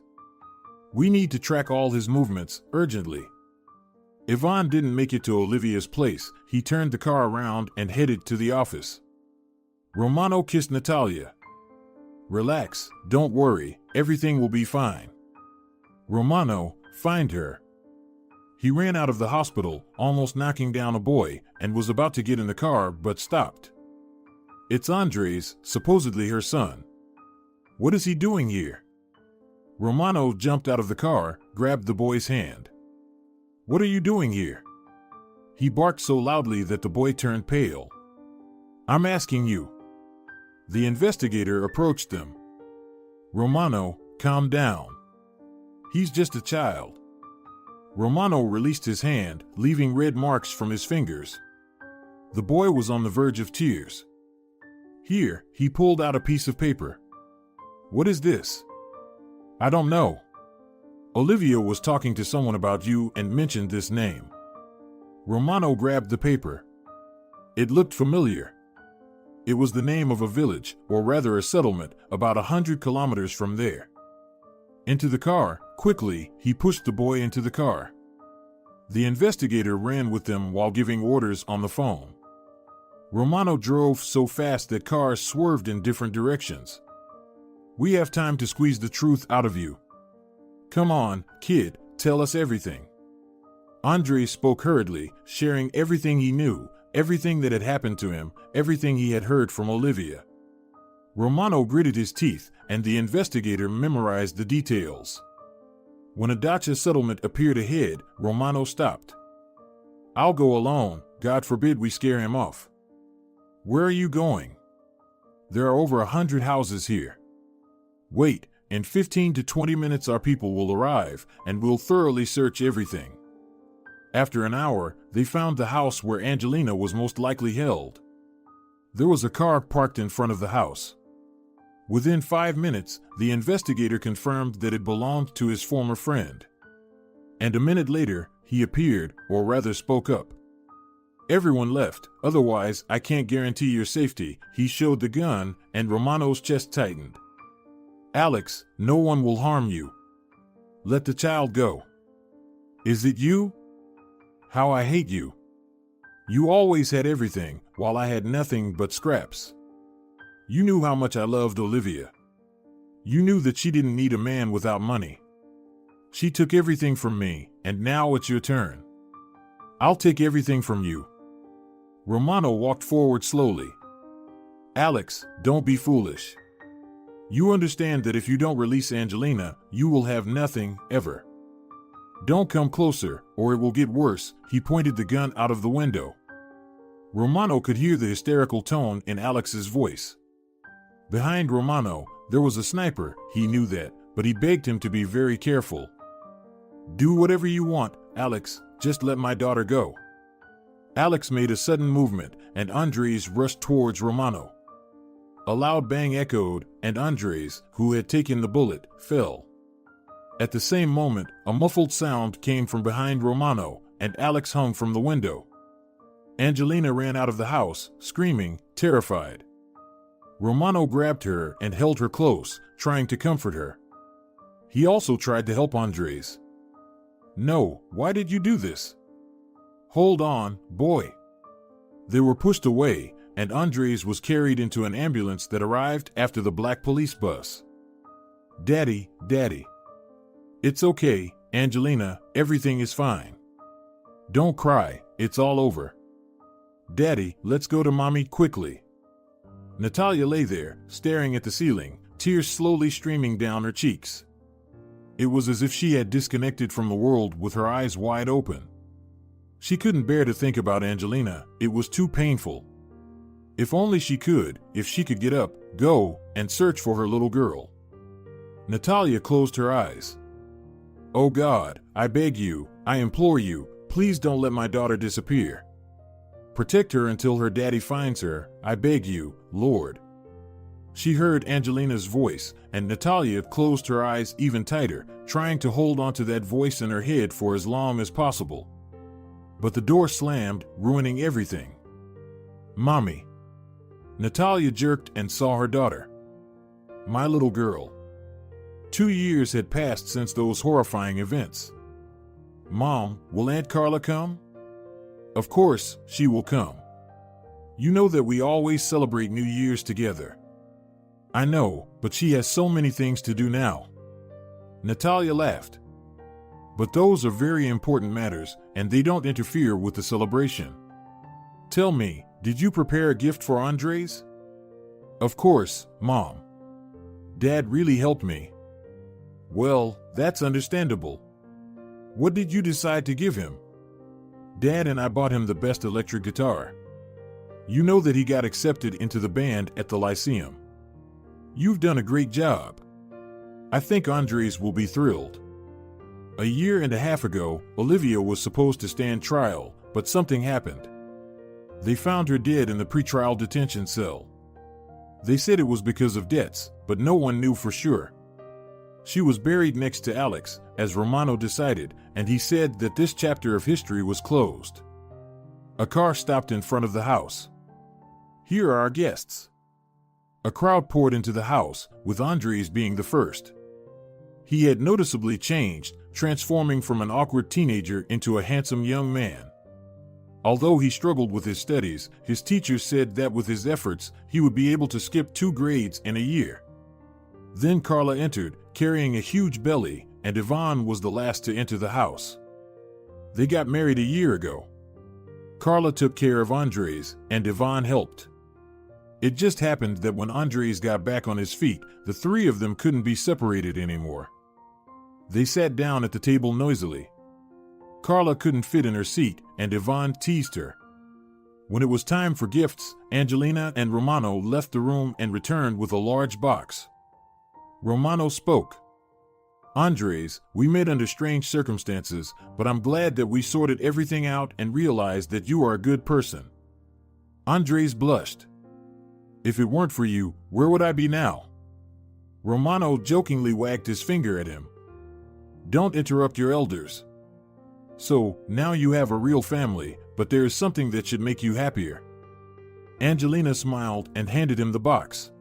We need to track all his movements, urgently. Yvonne didn't make it to Olivia's place. He turned the car around and headed to the office. Romano kissed Natalia. Relax, don't worry, everything will be fine. Romano, find her. He ran out of the hospital, almost knocking down a boy, and was about to get in the car but stopped. It's Andres, supposedly her son. What is he doing here? Romano jumped out of the car, grabbed the boy's hand. What are you doing here? He barked so loudly that the boy turned pale. I'm asking you. The investigator approached them. Romano, calm down. He's just a child. Romano released his hand, leaving red marks from his fingers. The boy was on the verge of tears. Here, he pulled out a piece of paper. What is this? I don't know. Olivia was talking to someone about you and mentioned this name. Romano grabbed the paper. It looked familiar. It was the name of a village, or rather a settlement, about 100 kilometers from there. Into the car, quickly, he pushed the boy into the car. The investigator ran with them while giving orders on the phone. Romano drove so fast that cars swerved in different directions. We have time to squeeze the truth out of you. Come on, kid, tell us everything. Andres spoke hurriedly, sharing everything he knew, everything that had happened to him, everything he had heard from Olivia. Romano gritted his teeth, and the investigator memorized the details. When a dacha settlement appeared ahead, Romano stopped. I'll go alone, God forbid we scare him off. Where are you going? There are over 100 houses here. Wait, in 15 to 20 minutes our people will arrive, and we'll thoroughly search everything. After an hour, they found the house where Angelina was most likely held. There was a car parked in front of the house. Within 5 minutes, the investigator confirmed that it belonged to his former friend. And a minute later, he appeared, or rather spoke up. Everyone left, otherwise I can't guarantee your safety. He showed the gun, and Romano's chest tightened. Alex, no one will harm you. Let the child go. Is it you? How I hate you. You always had everything, while I had nothing but scraps. You knew how much I loved Olivia. You knew that she didn't need a man without money. She took everything from me, and now it's your turn. I'll take everything from you. Romano walked forward slowly. Alex, don't be foolish. You understand that if you don't release Angelina, you will have nothing, ever. Don't come closer, or it will get worse. He pointed the gun out of the window. Romano could hear the hysterical tone in Alex's voice. Behind Romano, there was a sniper. He knew that, but he begged him to be very careful. Do whatever you want, Alex, just let my daughter go. Alex made a sudden movement, and Andres rushed towards Romano. A loud bang echoed, and Andres, who had taken the bullet, fell. At the same moment, a muffled sound came from behind Romano, and Alex hung from the window. Angelina ran out of the house, screaming, terrified. Romano grabbed her and held her close, trying to comfort her. He also tried to help Andres. No, why did you do this? Hold on, boy. They were pushed away, and Andres was carried into an ambulance that arrived after the black police bus. Daddy, Daddy. It's okay, Angelina, everything is fine. Don't cry, it's all over. Daddy, let's go to Mommy quickly. Natalia lay there, staring at the ceiling, tears slowly streaming down her cheeks. It was as if she had disconnected from the world with her eyes wide open. She couldn't bear to think about Angelina, it was too painful. If only she could, if she could get up, go, and search for her little girl. Natalia closed her eyes. Oh God, I beg you, I implore you, please don't let my daughter disappear. Protect her until her daddy finds her, I beg you, Lord. She heard Angelina's voice, and Natalia closed her eyes even tighter, trying to hold onto that voice in her head for as long as possible. But the door slammed, ruining everything. Mommy. Natalia jerked and saw her daughter. My little girl. 2 years had passed since those horrifying events. Mom, will Aunt Carla come? Of course, she will come. You know that we always celebrate New Year's together. I know, but she has so many things to do now. Natalia laughed. But those are very important matters, and they don't interfere with the celebration. Tell me, did you prepare a gift for Andres? Of course, Mom. Dad really helped me. Well, that's understandable. What did you decide to give him? Dad and I bought him the best electric guitar. You know that he got accepted into the band at the Lyceum. You've done a great job. I think Andres will be thrilled. A year and a half ago, Olivia was supposed to stand trial, but something happened. They found her dead in the pretrial detention cell. They said it was because of debts, but no one knew for sure. She was buried next to Alex, as Romano decided, and he said that this chapter of history was closed. A car stopped in front of the house. Here are our guests. A crowd poured into the house, with Andres being the first. He had noticeably changed, transforming from an awkward teenager into a handsome young man. Although he struggled with his studies, his teachers said that with his efforts, he would be able to skip 2 grades in a year. Then Carla entered, carrying a huge belly, and Yvonne was the last to enter the house. They got married a year ago. Carla took care of Andres, and Yvonne helped. It just happened that when Andres got back on his feet, the 3 of them couldn't be separated anymore. They sat down at the table noisily. Carla couldn't fit in her seat, and Yvonne teased her. When it was time for gifts, Angelina and Romano left the room and returned with a large box. Romano spoke. Andres, we met under strange circumstances, but I'm glad that we sorted everything out and realized that you are a good person. Andres blushed. If it weren't for you, where would I be now? Romano jokingly wagged his finger at him. Don't interrupt your elders. So, now you have a real family, but there is something that should make you happier. Angelina smiled and handed him the box.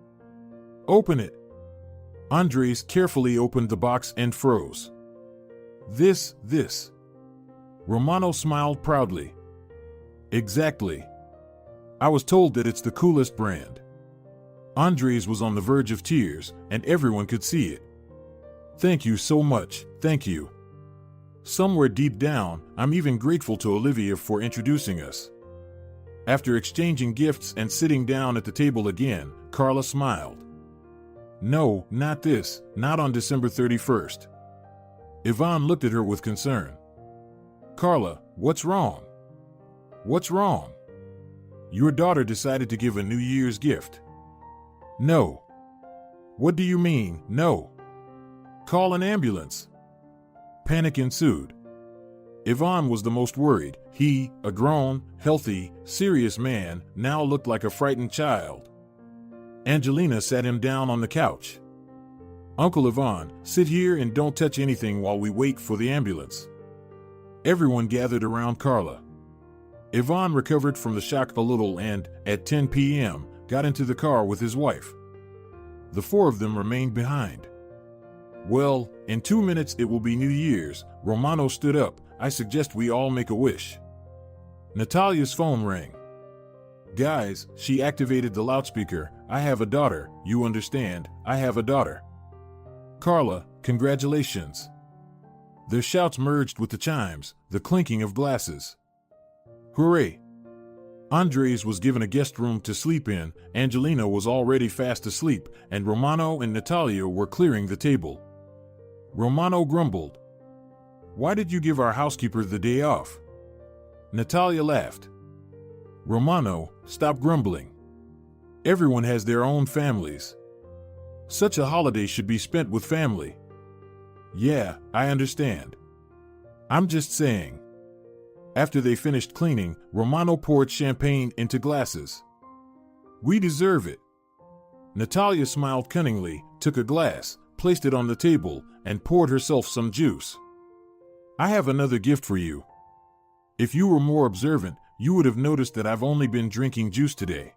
Open it. Andres carefully opened the box and froze. This. Romano smiled proudly. Exactly. I was told that it's the coolest brand. Andres was on the verge of tears, and everyone could see it. Thank you so much, thank you. Somewhere deep down, I'm even grateful to Olivia for introducing us. After exchanging gifts and sitting down at the table again, Carla smiled. No, not this, not on December 31st. Yvonne looked at her with concern. Carla, what's wrong? What's wrong? Your daughter decided to give a New Year's gift. No. What do you mean, no? Call an ambulance. Panic ensued. Yvonne was the most worried. He, a grown, healthy, serious man, now looked like a frightened child. Angelina sat him down on the couch. Uncle Yvonne, sit here and don't touch anything while we wait for the ambulance. Everyone gathered around Carla. Ivan recovered from the shock a little and, at 10 p.m., got into the car with his wife. The four of them remained behind. Well, in 2 minutes it will be New Year's. Romano stood up. I suggest we all make a wish. Natalia's phone rang. Guys, she activated the loudspeaker. I have a daughter, you understand, I have a daughter. Carla, congratulations. Their shouts merged with the chimes, the clinking of glasses. Hooray! Andres was given a guest room to sleep in, Angelina was already fast asleep, and Romano and Natalia were clearing the table. Romano grumbled. Why did you give our housekeeper the day off? Natalia laughed. Romano, stop grumbling. Everyone has their own families. Such a holiday should be spent with family. Yeah, I understand. I'm just saying. After they finished cleaning, Romano poured champagne into glasses. We deserve it. Natalia smiled cunningly, took a glass, placed it on the table, and poured herself some juice. I have another gift for you. If you were more observant, you would have noticed that I've only been drinking juice today.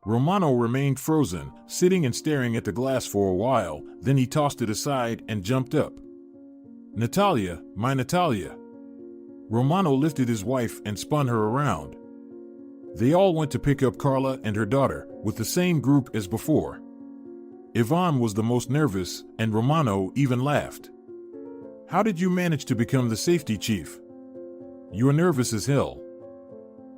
Romano remained frozen, sitting and staring at the glass for a while, then he tossed it aside and jumped up. Natalia, my Natalia. Romano lifted his wife and spun her around. They all went to pick up Carla and her daughter, with the same group as before. Ivan was the most nervous, and Romano even laughed. How did you manage to become the safety chief? You're nervous as hell.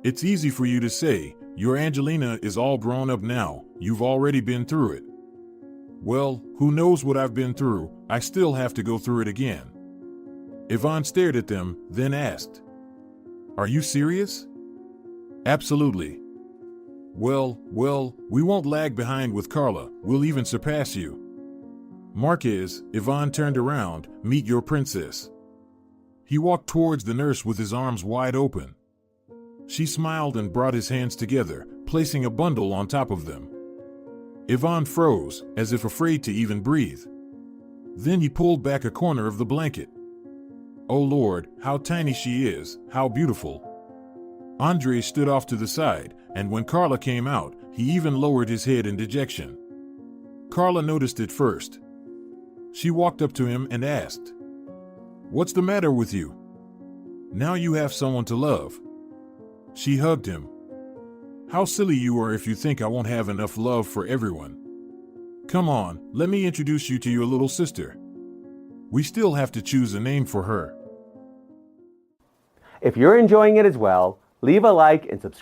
It's easy for you to say, your Angelina is all grown up now, you've already been through it. Well, who knows what I've been through, I still have to go through it again. Ivan stared at them, then asked, Are you serious? Absolutely. Well, we won't lag behind with Carla, we'll even surpass you. Marquez, Ivan turned around, meet your princess. He walked towards the nurse with his arms wide open. She smiled and brought his hands together, placing a bundle on top of them. Ivan froze, as if afraid to even breathe. Then he pulled back a corner of the blanket. Oh Lord, how tiny she is, how beautiful. Andres stood off to the side, and when Carla came out, he even lowered his head in dejection. Carla noticed it first. She walked up to him and asked, What's the matter with you? Now you have someone to love. She hugged him. How silly you are if you think I won't have enough love for everyone. Come on, let me introduce you to your little sister. We still have to choose a name for her. If you're enjoying it as well, leave a like and subscribe.